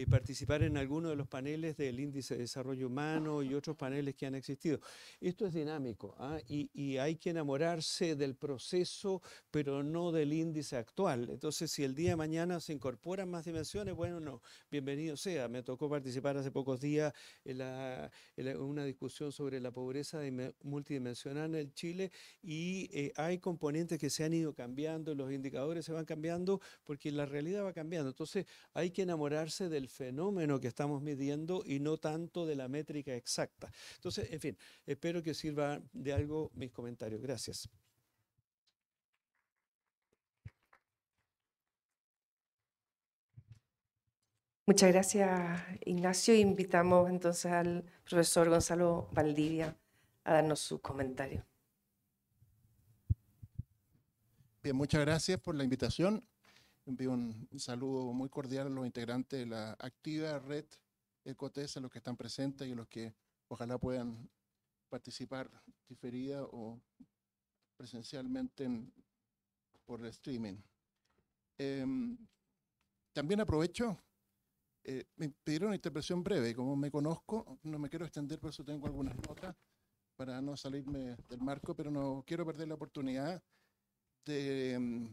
participar en algunos de los paneles del Índice de Desarrollo Humano y otros paneles que han existido. Esto es dinámico y hay que enamorarse del proceso, pero no del índice actual. Entonces, si el día de mañana se incorporan más dimensiones, bueno, no, bienvenido sea. Me tocó participar hace pocos días en una discusión sobre la pobreza multidimensional en Chile y hay componentes que se han ido cambiando, los indicadores se van cambiando porque la realidad va cambiando. Entonces, hay que enamorarse del fenómeno que estamos midiendo y no tanto de la métrica exacta. Entonces, en fin, espero que sirva de algo mis comentarios. Gracias. Muchas gracias, Ignacio. Invitamos entonces al profesor Gonzalo Valdivia a darnos su comentario. Bien, muchas gracias por la invitación. Envío un saludo muy cordial a los integrantes de la activa red ECOTES, a los que están presentes y a los que ojalá puedan participar diferida o presencialmente por el streaming. También aprovecho, me pidieron una intervención breve, como me conozco, no me quiero extender, por eso tengo algunas notas para no salirme del marco, pero no quiero perder la oportunidad de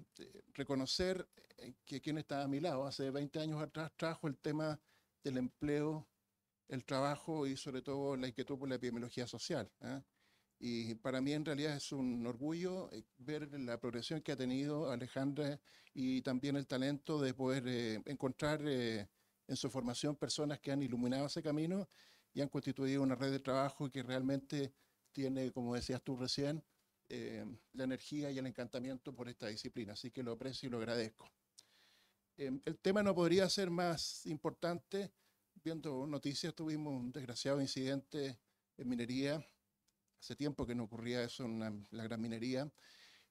reconocer que quien está a mi lado, hace 20 años atrás trajo el tema del empleo, el trabajo y sobre todo la inquietud por la epidemiología social. Y para mí en realidad es un orgullo ver la progresión que ha tenido Alejandra y también el talento de poder encontrar en su formación personas que han iluminado ese camino y han constituido una red de trabajo que realmente tiene, como decías tú recién, la energía y el encantamiento por esta disciplina. Así que lo aprecio y lo agradezco. El tema no podría ser más importante. Viendo noticias, tuvimos un desgraciado incidente en minería. Hace tiempo que no ocurría eso en la gran minería.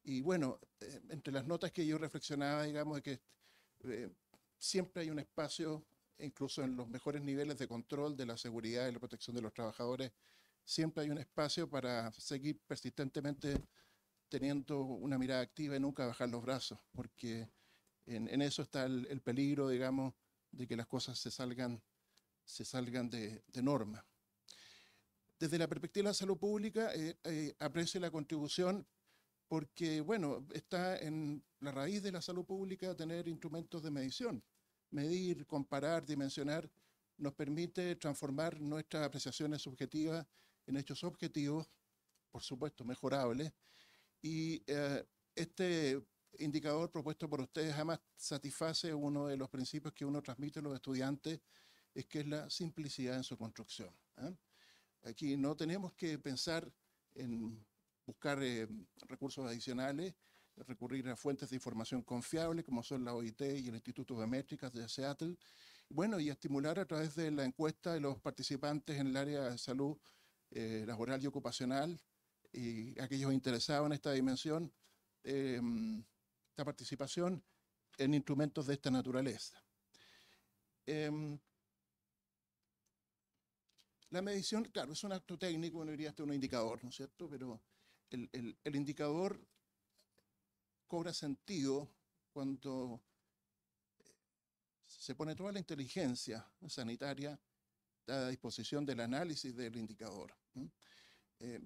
Y bueno, entre las notas que yo reflexionaba, digamos, de que siempre hay un espacio, incluso en los mejores niveles de control de la seguridad y la protección de los trabajadores, siempre hay un espacio para seguir persistentemente teniendo una mirada activa y nunca bajar los brazos, porque En eso está el peligro, digamos, de que las cosas se salgan de norma. Desde la perspectiva de la salud pública, aprecio la contribución porque, bueno, está en la raíz de la salud pública tener instrumentos de medición. Medir, comparar, dimensionar, nos permite transformar nuestras apreciaciones subjetivas en hechos objetivos, por supuesto, mejorables. Y este indicador propuesto por ustedes además satisface uno de los principios que uno transmite a los estudiantes, es que es la simplicidad en su construcción. Aquí no tenemos que pensar en buscar recursos adicionales, recurrir a fuentes de información confiables como son la OIT y el Instituto de Métricas de Seattle, bueno, y estimular a través de la encuesta de los participantes en el área de salud laboral y ocupacional y aquellos interesados en esta dimensión, esta participación en instrumentos de esta naturaleza. La medición, claro, es un acto técnico, uno diría hasta un indicador, ¿no es cierto? Pero el indicador cobra sentido cuando se pone toda la inteligencia sanitaria a disposición del análisis del indicador.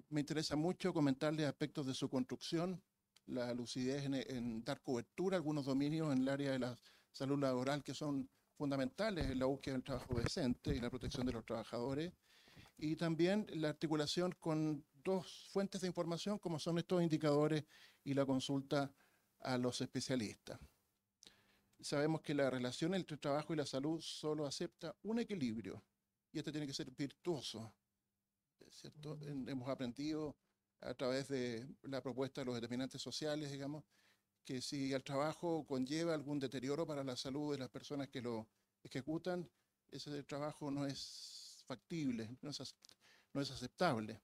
Me interesa mucho comentarles aspectos de su construcción, la lucidez en dar cobertura a algunos dominios en el área de la salud laboral que son fundamentales en la búsqueda del trabajo decente y la protección de los trabajadores, y también la articulación con dos fuentes de información como son estos indicadores y la consulta a los especialistas. Sabemos que la relación entre el trabajo y la salud solo acepta un equilibrio y este tiene que ser virtuoso, ¿cierto? Hemos aprendido a través de la propuesta de los determinantes sociales, digamos, que si el trabajo conlleva algún deterioro para la salud de las personas que lo ejecutan, ese trabajo no es factible, no es aceptable.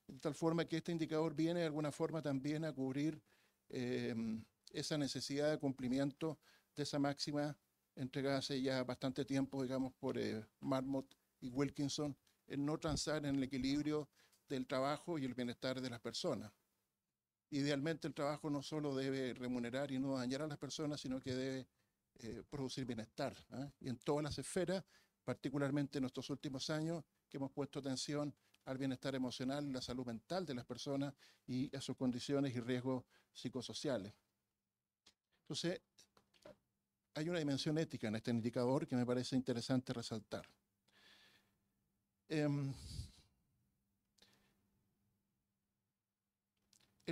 De tal forma que este indicador viene de alguna forma también a cubrir esa necesidad de cumplimiento de esa máxima entregada hace ya bastante tiempo, digamos, por Marmot y Wilkinson, en no transar en el equilibrio del trabajo y el bienestar de las personas. Idealmente el trabajo no solo debe remunerar y no dañar a las personas, sino que debe producir bienestar. Y en todas las esferas, particularmente en estos últimos años, que hemos puesto atención al bienestar emocional, la salud mental de las personas y a sus condiciones y riesgos psicosociales. Entonces, hay una dimensión ética en este indicador que me parece interesante resaltar. El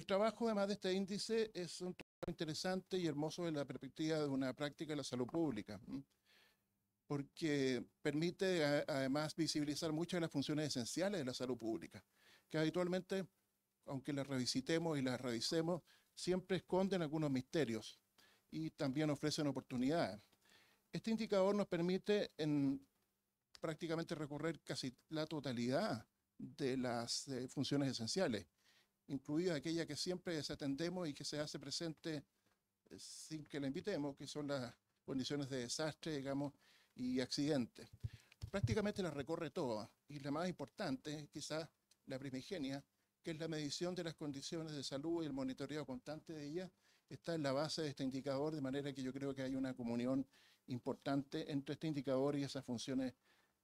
trabajo, además de este índice, es un trabajo interesante y hermoso desde la perspectiva de una práctica de la salud pública, porque permite además visibilizar muchas de las funciones esenciales de la salud pública, que habitualmente, aunque las revisitemos y las revisemos, siempre esconden algunos misterios y también ofrecen oportunidades. Este indicador nos permite prácticamente recorrer casi la totalidad de las funciones esenciales, incluida aquella que siempre desatendemos y que se hace presente sin que la invitemos, que son las condiciones de desastre, digamos, y accidentes. Prácticamente las recorre todas, y la más importante, quizás la primigenia, que es la medición de las condiciones de salud y el monitoreo constante de ellas, está en la base de este indicador, de manera que yo creo que hay una comunión importante entre este indicador y esas funciones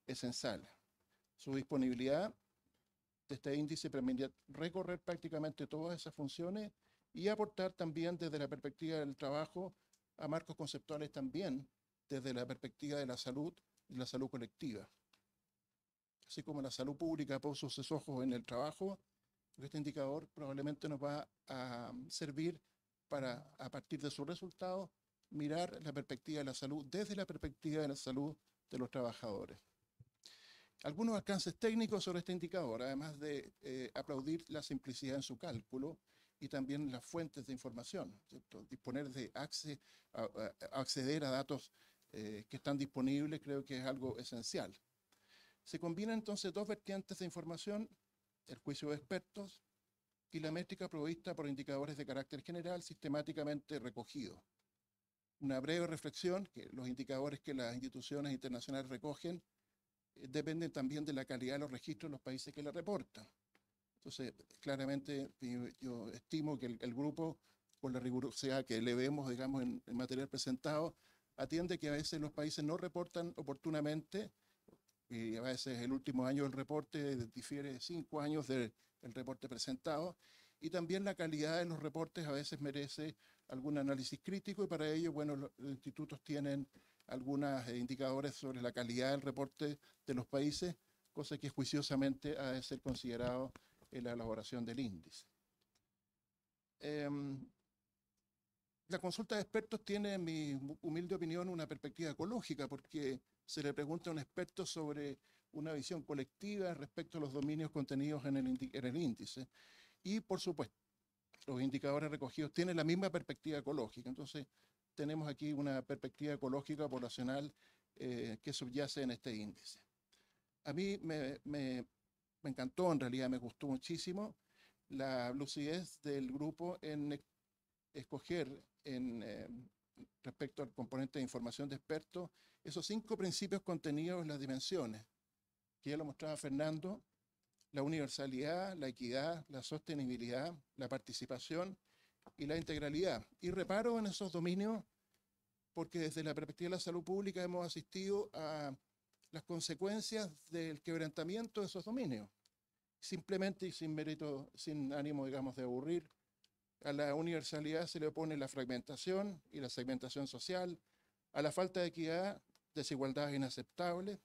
esenciales. Su disponibilidad de este índice permite recorrer prácticamente todas esas funciones y aportar también desde la perspectiva del trabajo a marcos conceptuales también desde la perspectiva de la salud y la salud colectiva. Así como la salud pública puso sus ojos en el trabajo, este indicador probablemente nos va a servir para, a partir de sus resultados, mirar la perspectiva de la salud desde la perspectiva de la salud de los trabajadores. Algunos alcances técnicos sobre este indicador, además de aplaudir la simplicidad en su cálculo y también las fuentes de información, ¿cierto? Disponer de acceder a datos que están disponibles, creo que es algo esencial. Se combinan entonces dos vertientes de información, el juicio de expertos y la métrica provista por indicadores de carácter general sistemáticamente recogidos. Una breve reflexión, que los indicadores que las instituciones internacionales recogen dependen también de la calidad de los registros de los países que la reportan. Entonces, claramente yo estimo que el grupo por la rigurosidad que le vemos, digamos, en el material presentado, atiende que a veces los países no reportan oportunamente, y a veces el último año del reporte difiere 5 años del reporte presentado, y también la calidad de los reportes a veces merece algún análisis crítico, y para ello, bueno, los institutos tienen algunos indicadores sobre la calidad del reporte de los países, cosa que juiciosamente ha de ser considerado en la elaboración del índice. La consulta de expertos tiene, en mi humilde opinión, una perspectiva ecológica, porque se le pregunta a un experto sobre una visión colectiva respecto a los dominios contenidos en el índice. Y, por supuesto, los indicadores recogidos tienen la misma perspectiva ecológica. Entonces, tenemos aquí una perspectiva ecológica poblacional que subyace en este índice. A mí me encantó, en realidad me gustó muchísimo la lucidez del grupo en escoger respecto al componente de información de expertos esos 5 principios contenidos en las dimensiones, que ya lo mostraba Fernando: la universalidad, la equidad, la sostenibilidad, la participación y la integralidad. Y reparo en esos dominios porque desde la perspectiva de la salud pública hemos asistido a las consecuencias del quebrantamiento de esos dominios. Simplemente y sin mérito, sin ánimo, digamos, de aburrir, a la universalidad se le opone la fragmentación y la segmentación social, a la falta de equidad, desigualdades inaceptables,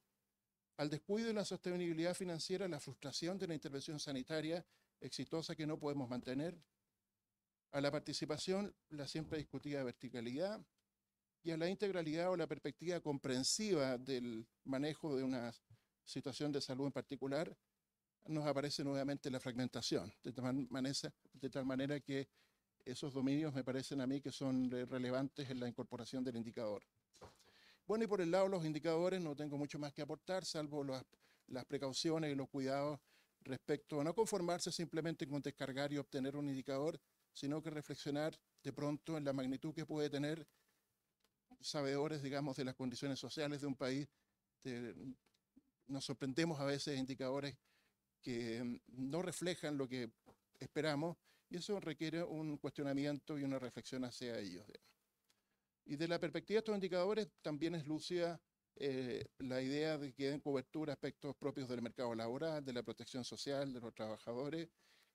al descuido y la sostenibilidad financiera, la frustración de la intervención sanitaria exitosa que no podemos mantener, a la participación, la siempre discutida verticalidad, y a la integralidad o la perspectiva comprensiva del manejo de una situación de salud en particular, nos aparece nuevamente la fragmentación, de tal manera que esos dominios me parecen a mí que son relevantes en la incorporación del indicador. Bueno, y por el lado de los indicadores no tengo mucho más que aportar, salvo las precauciones y los cuidados respecto a no conformarse simplemente con descargar y obtener un indicador, sino que reflexionar de pronto en la magnitud que puede tener, sabedores, digamos, de las condiciones sociales de un país. Nos sorprendemos a veces de indicadores que no reflejan lo que esperamos, y eso requiere un cuestionamiento y una reflexión hacia ellos. Y de la perspectiva de estos indicadores también es lúcida la idea de que den cobertura a aspectos propios del mercado laboral, de la protección social de los trabajadores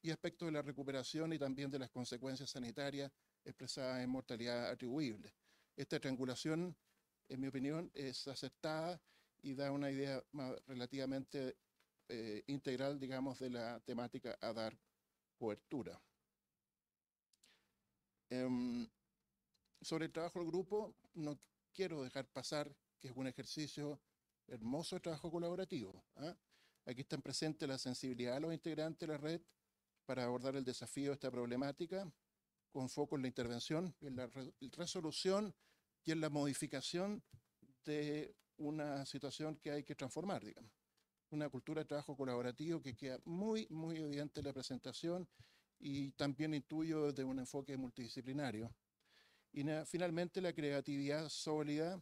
y aspectos de la recuperación y también de las consecuencias sanitarias expresadas en mortalidad atribuible. Esta triangulación, en mi opinión, es acertada y da una idea relativamente integral, digamos, de la temática a dar cobertura. Sobre el trabajo del grupo, no quiero dejar pasar que es un ejercicio hermoso de trabajo colaborativo. Aquí están presentes la sensibilidad de los integrantes de la red para abordar el desafío de esta problemática, con foco en la intervención, en la resolución y en la modificación de una situación que hay que transformar, digamos. Una cultura de trabajo colaborativo que queda muy, muy evidente en la presentación y también intuyo desde un enfoque multidisciplinario. Y finalmente la creatividad sólida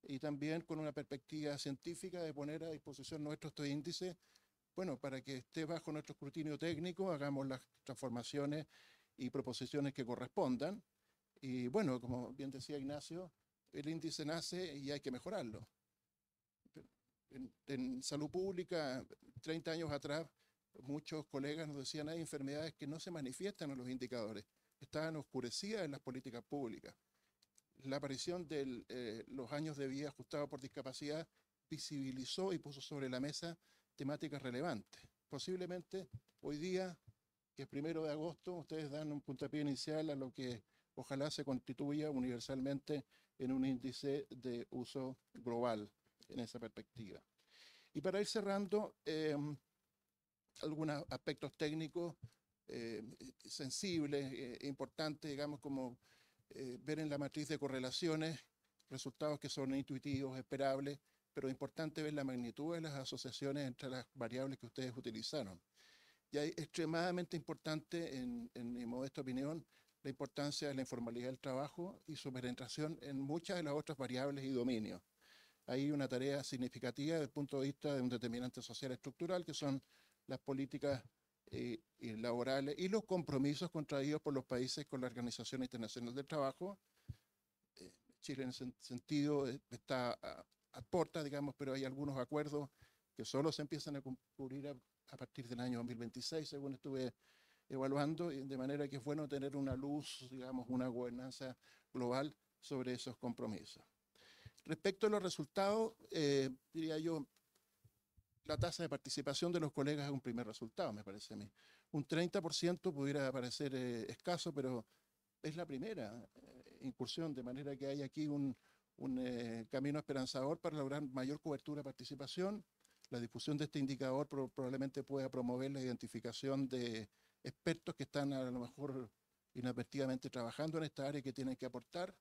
y también con una perspectiva científica de poner a disposición nuestro este índice, bueno, para que esté bajo nuestro escrutinio técnico, hagamos las transformaciones y proposiciones que correspondan. Y bueno, como bien decía Ignacio, el índice nace y hay que mejorarlo. En salud pública, 30 años atrás, muchos colegas nos decían hay enfermedades que no se manifiestan en los indicadores, estaban oscurecidas en las políticas públicas. La aparición de los años de vida ajustados por discapacidad visibilizó y puso sobre la mesa temáticas relevantes. Posiblemente hoy día, que es 1 de agosto, ustedes dan un puntapié inicial a lo que ojalá se constituya universalmente en un índice de uso global en esa perspectiva. Y para ir cerrando, algunos aspectos técnicos sensibles, importantes, digamos, como ver en la matriz de correlaciones resultados que son intuitivos, esperables, pero es importante ver la magnitud de las asociaciones entre las variables que ustedes utilizaron. Y es extremadamente importante, en mi modesta opinión, la importancia de la informalidad del trabajo y su penetración en muchas de las otras variables y dominios. Hay una tarea significativa desde el punto de vista de un determinante social estructural, que son las políticas y laborales y los compromisos contraídos por los países con la Organización Internacional del Trabajo. Chile en ese sentido aporta, digamos, pero hay algunos acuerdos que solo se empiezan a cumplir a partir del año 2026, según estuve evaluando, de manera que es bueno tener una luz, digamos, una gobernanza global sobre esos compromisos. Respecto a los resultados, diría yo, la tasa de participación de los colegas es un primer resultado, me parece a mí. Un 30% pudiera parecer escaso, pero es la primera incursión, de manera que hay aquí un camino esperanzador para lograr mayor cobertura de participación. La difusión de este indicador probablemente pueda promover la identificación de expertos que están a lo mejor inadvertidamente trabajando en esta área y que tienen que aportar.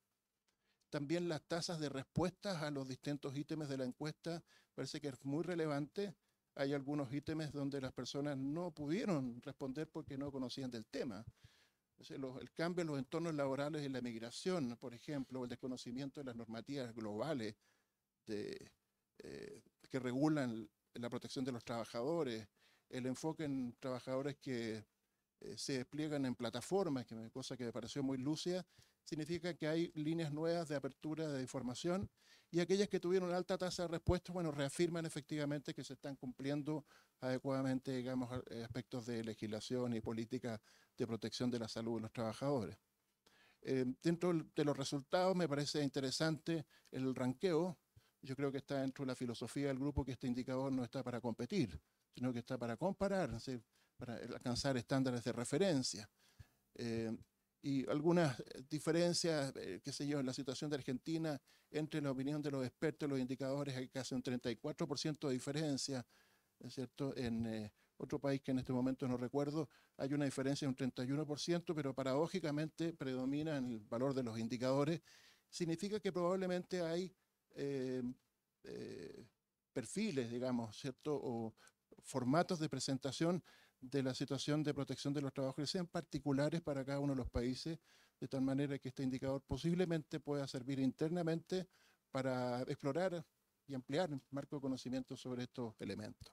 También las tasas de respuestas a los distintos ítems de la encuesta parece que es muy relevante. Hay algunos ítems donde las personas no pudieron responder porque no conocían del tema. El cambio en los entornos laborales y la migración, por ejemplo, el desconocimiento de las normativas globales que regulan la protección de los trabajadores, el enfoque en trabajadores que se despliegan en plataformas, cosa que me pareció muy lúcida, significa que hay líneas nuevas de apertura de información y aquellas que tuvieron alta tasa de respuesta, bueno, reafirman efectivamente que se están cumpliendo adecuadamente, digamos, aspectos de legislación y política de protección de la salud de los trabajadores. Dentro de los resultados me parece interesante el ranqueo. Yo creo que está dentro de la filosofía del grupo que este indicador no está para competir, sino que está para comparar, ¿sí?, para alcanzar estándares de referencia. Y algunas diferencias, qué sé yo, en la situación de Argentina, entre la opinión de los expertos y los indicadores, hay casi un 34% de diferencia, ¿es cierto? En otro país que en este momento no recuerdo, hay una diferencia de un 31%, pero paradójicamente predomina en el valor de los indicadores. Significa que probablemente hay perfiles, digamos, ¿cierto?, o formatos de presentación de la situación de protección de los trabajadores sean particulares para cada uno de los países, de tal manera que este indicador posiblemente pueda servir internamente para explorar y ampliar el marco de conocimiento sobre estos elementos.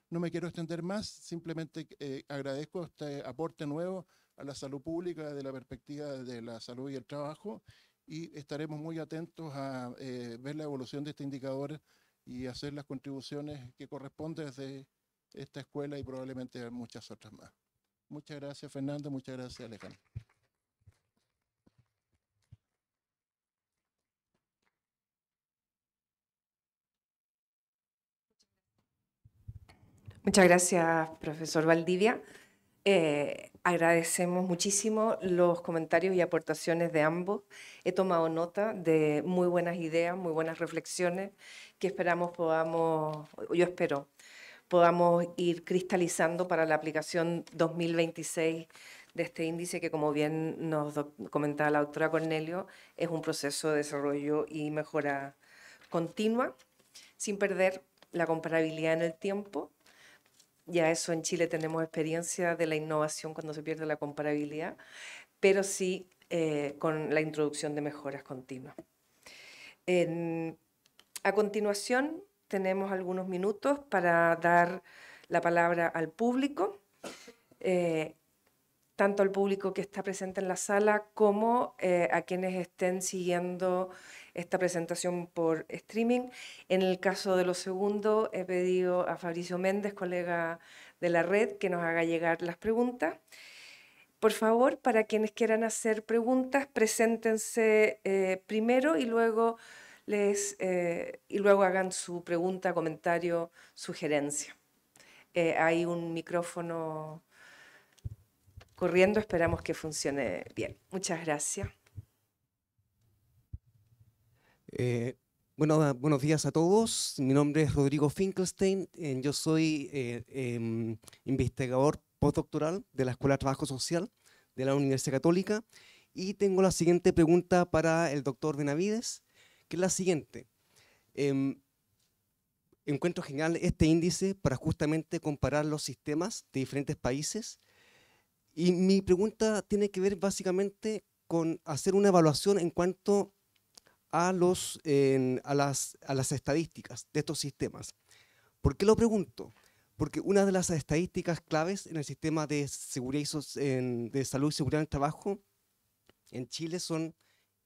No me quiero extender más, simplemente agradezco este aporte nuevo a la salud pública desde la perspectiva de la salud y el trabajo, y estaremos muy atentos a ver la evolución de este indicador y hacer las contribuciones que corresponden desde esta escuela y probablemente muchas otras más. Muchas gracias, Fernando. Muchas gracias, Alejandro. Muchas gracias, profesor Valdivia. Agradecemos muchísimo los comentarios y aportaciones de ambos. He tomado nota de muy buenas ideas, muy buenas reflexiones que yo espero, podamos ir cristalizando para la aplicación 2026 de este índice que, como bien nos comentaba la doctora Cornelio, es un proceso de desarrollo y mejora continua, sin perder la comparabilidad en el tiempo. Ya eso en Chile tenemos experiencia de la innovación cuando se pierde la comparabilidad, pero sí con la introducción de mejoras continuas. A continuación, tenemos algunos minutos para dar la palabra al público, tanto al público que está presente en la sala como a quienes estén siguiendo esta presentación por streaming. En el caso de lo segundo, he pedido a Fabricio Méndez, colega de la red, que nos haga llegar las preguntas. Por favor, para quienes quieran hacer preguntas, preséntense primero y luego hagan su pregunta, comentario, sugerencia. Hay un micrófono corriendo, esperamos que funcione bien. Muchas gracias. Buenos días a todos. Mi nombre es Rodrigo Finkelstein. Yo soy investigador postdoctoral de la Escuela de Trabajo Social de la Universidad Católica y tengo la siguiente pregunta para el doctor Benavides, que es la siguiente. Encuentro genial este índice para justamente comparar los sistemas de diferentes países y mi pregunta tiene que ver básicamente con hacer una evaluación en cuanto a las estadísticas de estos sistemas. ¿Por qué lo pregunto? porque una de las estadísticas claves en el sistema de seguridad de salud y seguridad en el trabajo en Chile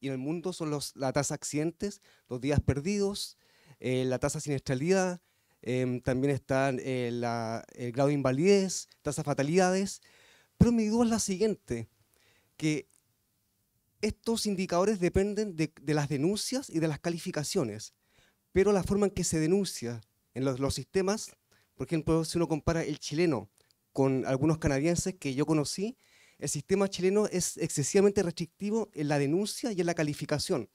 y en el mundo son la tasa de accidentes, los días perdidos, la tasa de siniestralidad, también está el grado de invalidez, tasa de fatalidades. Pero mi duda es la siguiente, que estos indicadores dependen de las denuncias y de las calificaciones, pero la forma en que se denuncia en los sistemas, por ejemplo, si uno compara el chileno con algunos canadienses que yo conocí, el sistema chileno es excesivamente restrictivo en la denuncia y en la calificación,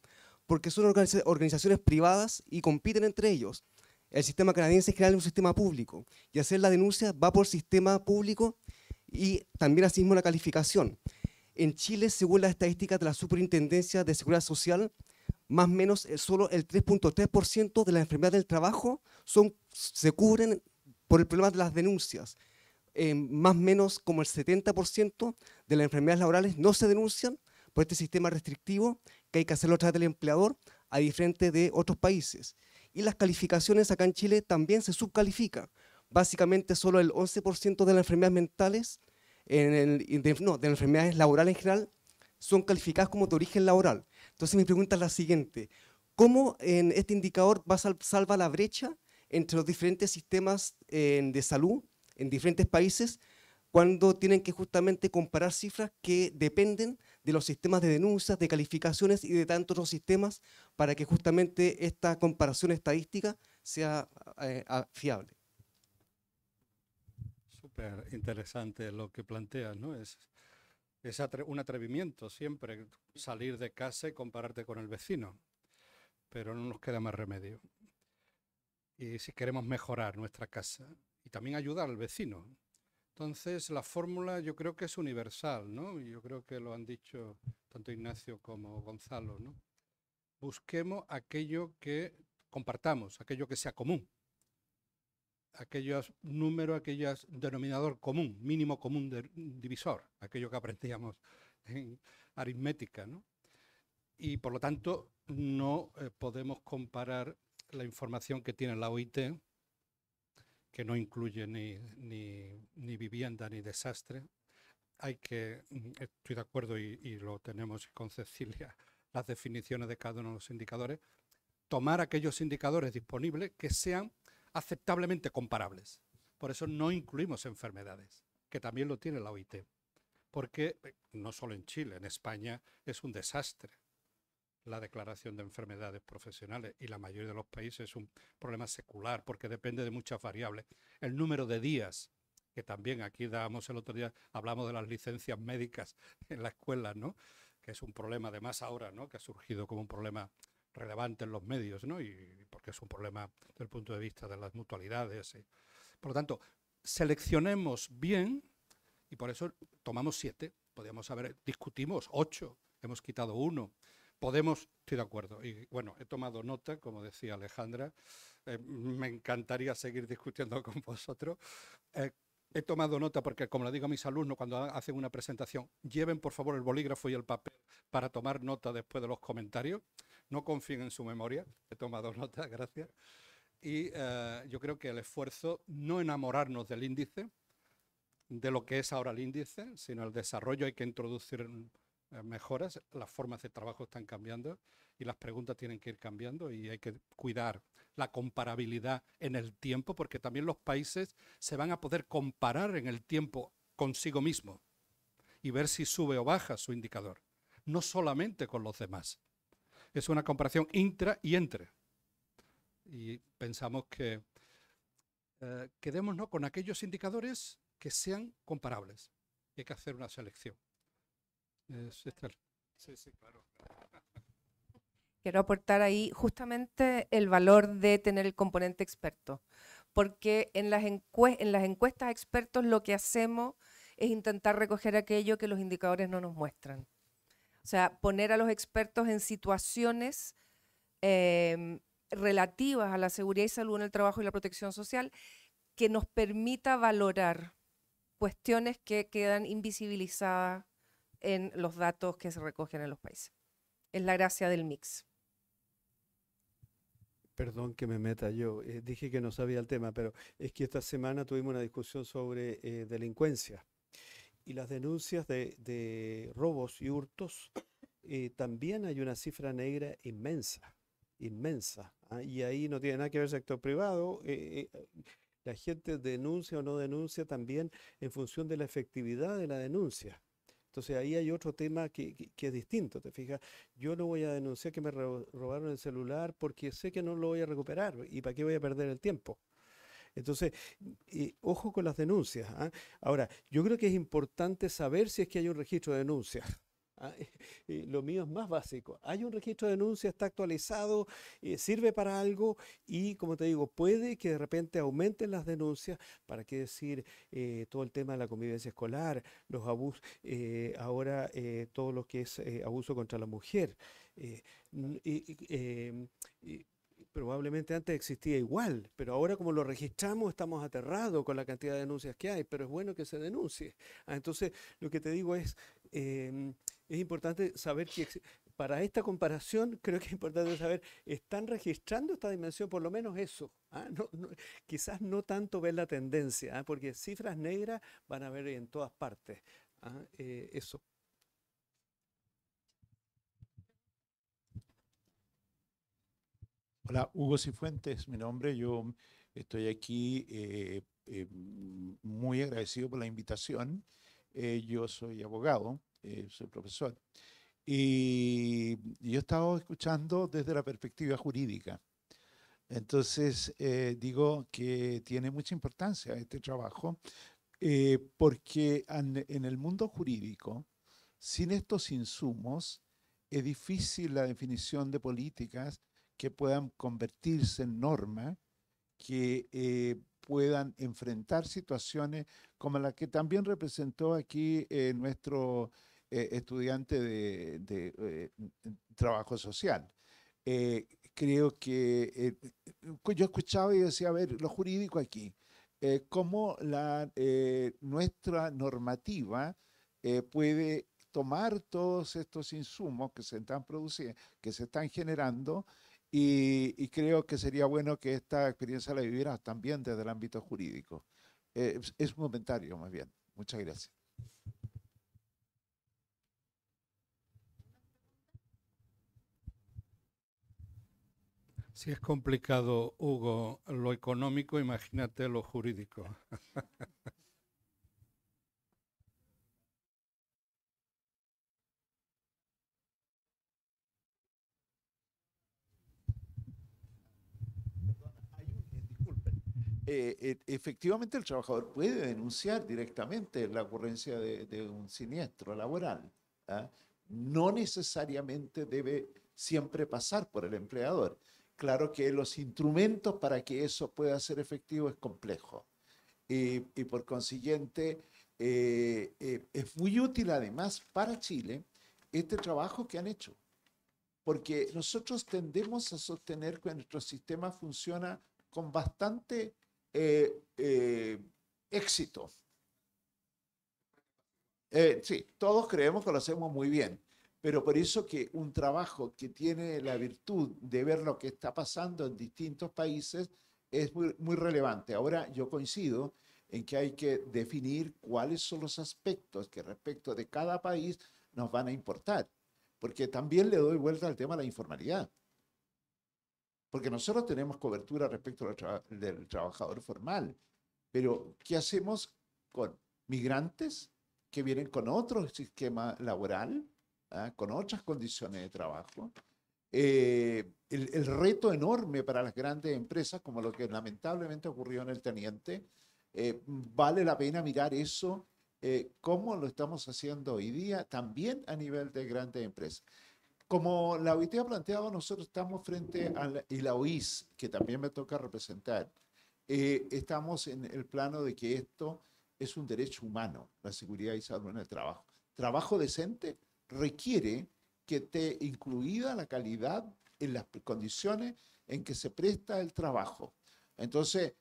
porque son organizaciones privadas y compiten entre ellos. El sistema canadiense en general es un sistema público, y hacer la denuncia va por sistema público y también asimismo la calificación. En Chile, según las estadísticas de la Superintendencia de Seguridad Social, más o menos solo el 3.3% de las enfermedades del trabajo se cubren por el problema de las denuncias. Más o menos como el 70% de las enfermedades laborales no se denuncian por este sistema restrictivo que hay que hacerlo a través del empleador, a diferencia de otros países. Y las calificaciones acá en Chile también se subcalifican. Básicamente solo el 11% de las enfermedades mentales, de las enfermedades laborales en general, son calificadas como de origen laboral. Entonces mi pregunta es la siguiente: ¿cómo en este indicador salva la brecha entre los diferentes sistemas de salud en diferentes países cuando tienen que justamente comparar cifras que dependen de los sistemas de denuncias, de calificaciones y de tantos otros sistemas para que justamente esta comparación estadística sea fiable? Súper interesante lo que planteas, ¿no? Es un atrevimiento siempre salir de casa y compararte con el vecino, pero no nos queda más remedio. Y si queremos mejorar nuestra casa y también ayudar al vecino, entonces la fórmula yo creo que es universal, ¿no? Y yo creo que lo han dicho tanto Ignacio como Gonzalo, ¿no? Busquemos aquello que compartamos, aquello que sea común, aquellos números, aquellos denominador común, mínimo común divisor, aquello que aprendíamos en aritmética, ¿no? Y por lo tanto no podemos comparar la información que tiene la OIT, que no incluye ni vivienda ni desastre. Estoy de acuerdo y lo tenemos con Cecilia, las definiciones de cada uno de los indicadores, tomar aquellos indicadores disponibles que sean aceptablemente comparables. Por eso no incluimos enfermedades, que también lo tiene la OIT, porque no solo en Chile, en España es un desastre la declaración de enfermedades profesionales, y la mayoría de los países es un problema secular porque depende de muchas variables. El número de días, que también aquí dábamos el otro día, hablamos de las licencias médicas en la escuela, ¿no? Que es un problema además ahora, ¿no? Que ha surgido como un problema relevante en los medios, ¿no? Y porque es un problema desde el punto de vista de las mutualidades. Por lo tanto, seleccionemos bien, y por eso tomamos 7, podríamos discutimos 8, hemos quitado 1. Estoy de acuerdo. Y bueno, he tomado nota, como decía Alejandra, me encantaría seguir discutiendo con vosotros. He tomado nota porque, como le digo a mis alumnos cuando hacen una presentación, lleven por favor el bolígrafo y el papel para tomar nota después de los comentarios. No confíen en su memoria. He tomado nota, gracias. Y yo creo que el esfuerzo, no enamorarnos del índice, de lo que es ahora el índice, sino el desarrollo. Hay que introducir mejoras, las formas de trabajo están cambiando y las preguntas tienen que ir cambiando, y hay que cuidar la comparabilidad en el tiempo, porque también los países se van a poder comparar en el tiempo consigo mismo y ver si sube o baja su indicador, no solamente con los demás. Es una comparación intra y entre. Y pensamos que quedémonos con aquellos indicadores que sean comparables. Hay que hacer una selección. Sí, claro. Quiero aportar ahí justamente el valor de tener el componente experto, porque en las encuestas expertos lo que hacemos es intentar recoger aquello que los indicadores no nos muestran. O sea, poner a los expertos en situaciones relativas a la seguridad y salud en el trabajo y la protección social que nos permita valorar cuestiones que quedan invisibilizadas en los datos que se recogen en los países. Es la gracia del mix. Perdón que me meta yo. Dije que no sabía el tema, pero es que esta semana tuvimos una discusión sobre delincuencia y las denuncias de robos y hurtos. También hay una cifra negra inmensa, inmensa. ¿Ah? Y ahí no tiene nada que ver el sector privado. La gente denuncia o no denuncia también en función de la efectividad de la denuncia. Entonces ahí hay otro tema que es distinto, ¿te fijas? Yo no voy a denunciar que me robaron el celular porque sé que no lo voy a recuperar y para qué voy a perder el tiempo. Entonces, ojo con las denuncias. ¿Ah? Ahora, yo creo que es importante saber si es que hay un registro de denuncias. ¿Ah? Lo mío es más básico. Hay un registro de denuncias, está actualizado, sirve para algo y, como te digo, puede que de repente aumenten las denuncias. ¿Para qué decir todo el tema de la convivencia escolar, los abusos, ahora todo lo que es abuso contra la mujer? n- y- y, em, y Probablemente antes existía igual, pero ahora como lo registramos estamos aterrados con la cantidad de denuncias que hay, pero es bueno que se denuncie. Entonces, lo que te digo em, es importante saber que para esta comparación creo que es importante saber, ¿están registrando esta dimensión? Por lo menos eso. Quizás no tanto ver la tendencia, porque cifras negras van a ver en todas partes. Eso. Hola, Hugo Cifuentes, mi nombre. Yo estoy aquí muy agradecido por la invitación. Yo soy abogado, soy profesor. Y yo he estado escuchando desde la perspectiva jurídica. Entonces, digo que tiene mucha importancia este trabajo, porque en el mundo jurídico, sin estos insumos, es difícil la definición de políticas que puedan convertirse en norma, que puedan enfrentar situaciones como la que también representó aquí nuestro estudiante de trabajo social. Creo que yo escuchaba y decía, a ver, lo jurídico aquí, cómo nuestra normativa puede tomar todos estos insumos que se están produciendo, que se están generando, y creo que sería bueno que esta experiencia la vivieras también desde el ámbito jurídico. Es un comentario más bien. Muchas gracias. Si es complicado, Hugo, lo económico, imagínate lo jurídico. Disculpen. Efectivamente, el trabajador puede denunciar directamente la ocurrencia de un siniestro laboral. ¿Ah? No necesariamente debe siempre pasar por el empleador. Claro que los instrumentos para que eso pueda ser efectivo es complejo. Y por consiguiente, es muy útil además para Chile este trabajo que han hecho. Porque nosotros tendemos a sostener que nuestro sistema funciona con bastante éxito. Sí, todos creemos que lo hacemos muy bien, pero por eso que un trabajo que tiene la virtud de ver lo que está pasando en distintos países es muy, muy relevante. Ahora yo coincido en que hay que definir cuáles son los aspectos que respecto de cada país nos van a importar, porque también le doy vuelta al tema de la informalidad. Porque nosotros tenemos cobertura respecto del trabajador formal, pero ¿qué hacemos con migrantes que vienen con otro sistema laboral, con otras condiciones de trabajo? El reto enorme para las grandes empresas, como lo que lamentablemente ocurrió en el Teniente, vale la pena mirar eso, cómo lo estamos haciendo hoy día, también a nivel de grandes empresas. Como la OIT ha planteado, nosotros estamos frente a y la OIS, que también me toca representar, estamos en el plano de que esto es un derecho humano, la seguridad y salud en el trabajo. Trabajo decente requiere que esté incluida la calidad en las condiciones en que se presta el trabajo. Entonces,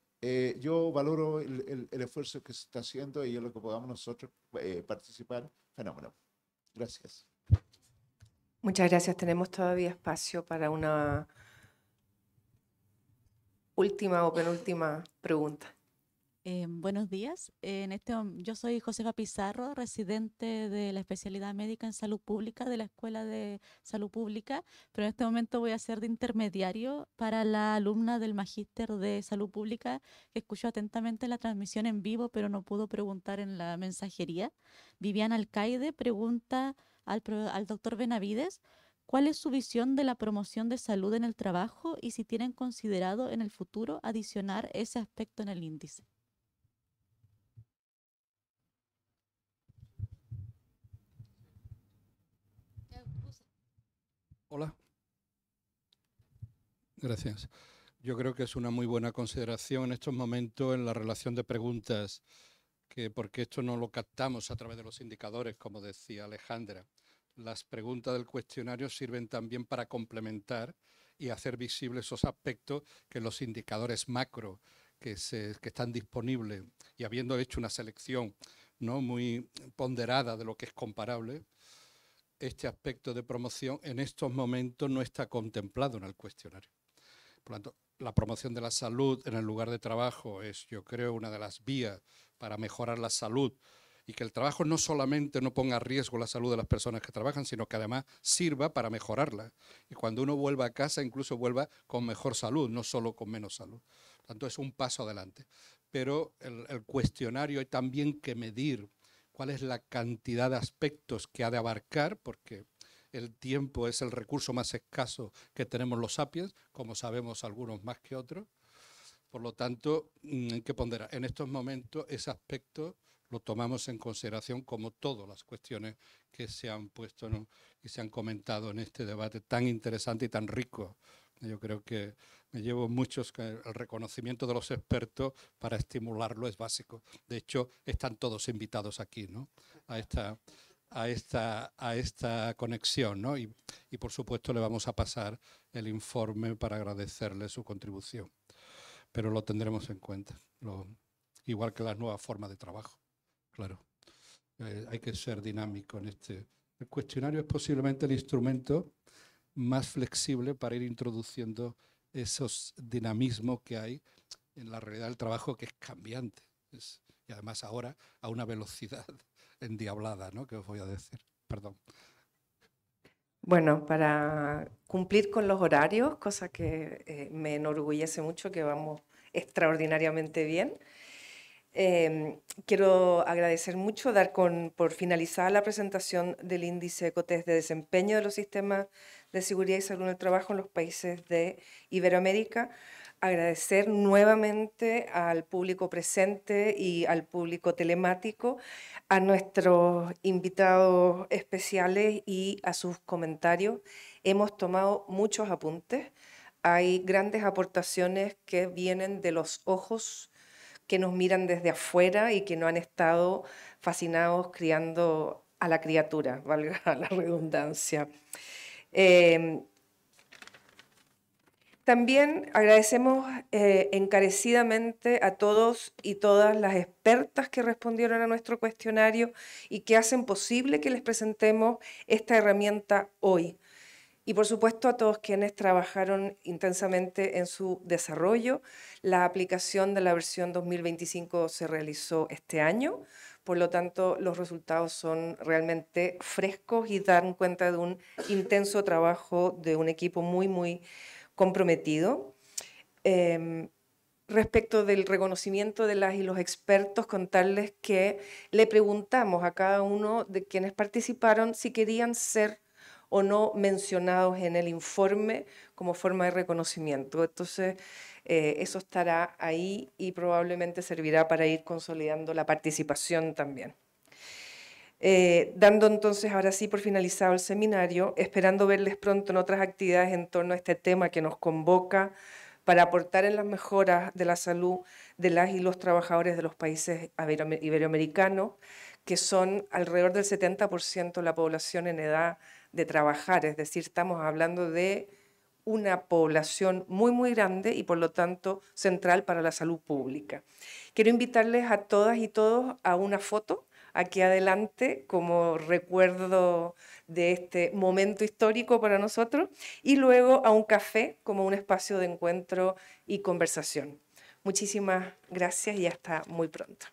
yo valoro el esfuerzo que se está haciendo y en lo que podamos nosotros participar. Fenómeno. Gracias. Muchas gracias. Tenemos todavía espacio para una última o penúltima pregunta. Buenos días. Yo soy Josefa Pizarro, residente de la especialidad médica en salud pública de la Escuela de Salud Pública, pero en este momento voy a ser de intermediario para la alumna del Magíster de Salud Pública que escuchó atentamente la transmisión en vivo, pero no pudo preguntar en la mensajería. Viviana Alcaide pregunta al doctor Benavides, ¿cuál es su visión de la promoción de salud en el trabajo y si tienen considerado en el futuro adicionar ese aspecto en el índice? Hola. Gracias. Yo creo que es una muy buena consideración en estos momentos en la relación de preguntas, porque esto no lo captamos a través de los indicadores, como decía Alejandra. Las preguntas del cuestionario sirven también para complementar y hacer visibles esos aspectos que los indicadores macro que están disponibles, y habiendo hecho una selección, ¿no?, muy ponderada de lo que es comparable, este aspecto de promoción en estos momentos no está contemplado en el cuestionario. Por lo tanto, la promoción de la salud en el lugar de trabajo es, yo creo, una de las vías para mejorar la salud y que el trabajo no solamente no ponga a riesgo la salud de las personas que trabajan, sino que además sirva para mejorarla. Y cuando uno vuelva a casa, incluso vuelva con mejor salud, no solo con menos salud. Por lo tanto, es un paso adelante. Pero el cuestionario hay también que medir cuál es la cantidad de aspectos que ha de abarcar, porque el tiempo es el recurso más escaso que tenemos los sapiens, como sabemos algunos más que otros. Por lo tanto, hay que ponderar. En estos momentos ese aspecto lo tomamos en consideración como todas las cuestiones que se han puesto, ¿no?, y se han comentado en este debate tan interesante y tan rico. Yo creo que me llevo muchos, el reconocimiento de los expertos para estimularlo es básico. De hecho, están todos invitados aquí, ¿no?, a esta conexión, ¿no? Y por supuesto le vamos a pasar el informe para agradecerle su contribución. Pero lo tendremos en cuenta, igual que las nuevas formas de trabajo, claro. Hay que ser dinámico en este. El cuestionario es posiblemente el instrumento más flexible para ir introduciendo esos dinamismos que hay en la realidad del trabajo, que es cambiante. Y además ahora a una velocidad endiablada, ¿no?, que os voy a decir. Perdón. Bueno, para cumplir con los horarios, cosa que me enorgullece mucho, que vamos extraordinariamente bien, quiero agradecer mucho, dar por finalizada la presentación del índice ECOTES de desempeño de los sistemas de seguridad y salud en el trabajo en los países de Iberoamérica. Agradecer nuevamente al público presente y al público telemático, a nuestros invitados especiales y a sus comentarios. Hemos tomado muchos apuntes. Hay grandes aportaciones que vienen de los ojos que nos miran desde afuera y que no han estado fascinados criando a la criatura, valga la redundancia. También agradecemos encarecidamente a todos y todas las expertas que respondieron a nuestro cuestionario y que hacen posible que les presentemos esta herramienta hoy. Y por supuesto a todos quienes trabajaron intensamente en su desarrollo. La aplicación de la versión 2025 se realizó este año, por lo tanto los resultados son realmente frescos y dan cuenta de un intenso trabajo de un equipo muy comprometido. Respecto del reconocimiento de las y los expertos, contarles que le preguntamos a cada uno de quienes participaron si querían ser o no mencionados en el informe como forma de reconocimiento. Entonces, eso estará ahí y probablemente servirá para ir consolidando la participación también. Dando entonces ahora sí por finalizado el seminario, esperando verles pronto en otras actividades en torno a este tema que nos convoca para aportar en las mejoras de la salud de las y los trabajadores de los países iberoamericanos, que son alrededor del 70% de la población en edad de trabajar, es decir, estamos hablando de una población muy grande y por lo tanto central para la salud pública. Quiero invitarles a todas y todos a una foto aquí adelante como recuerdo de este momento histórico para nosotros, y luego a un café como un espacio de encuentro y conversación. Muchísimas gracias y hasta muy pronto.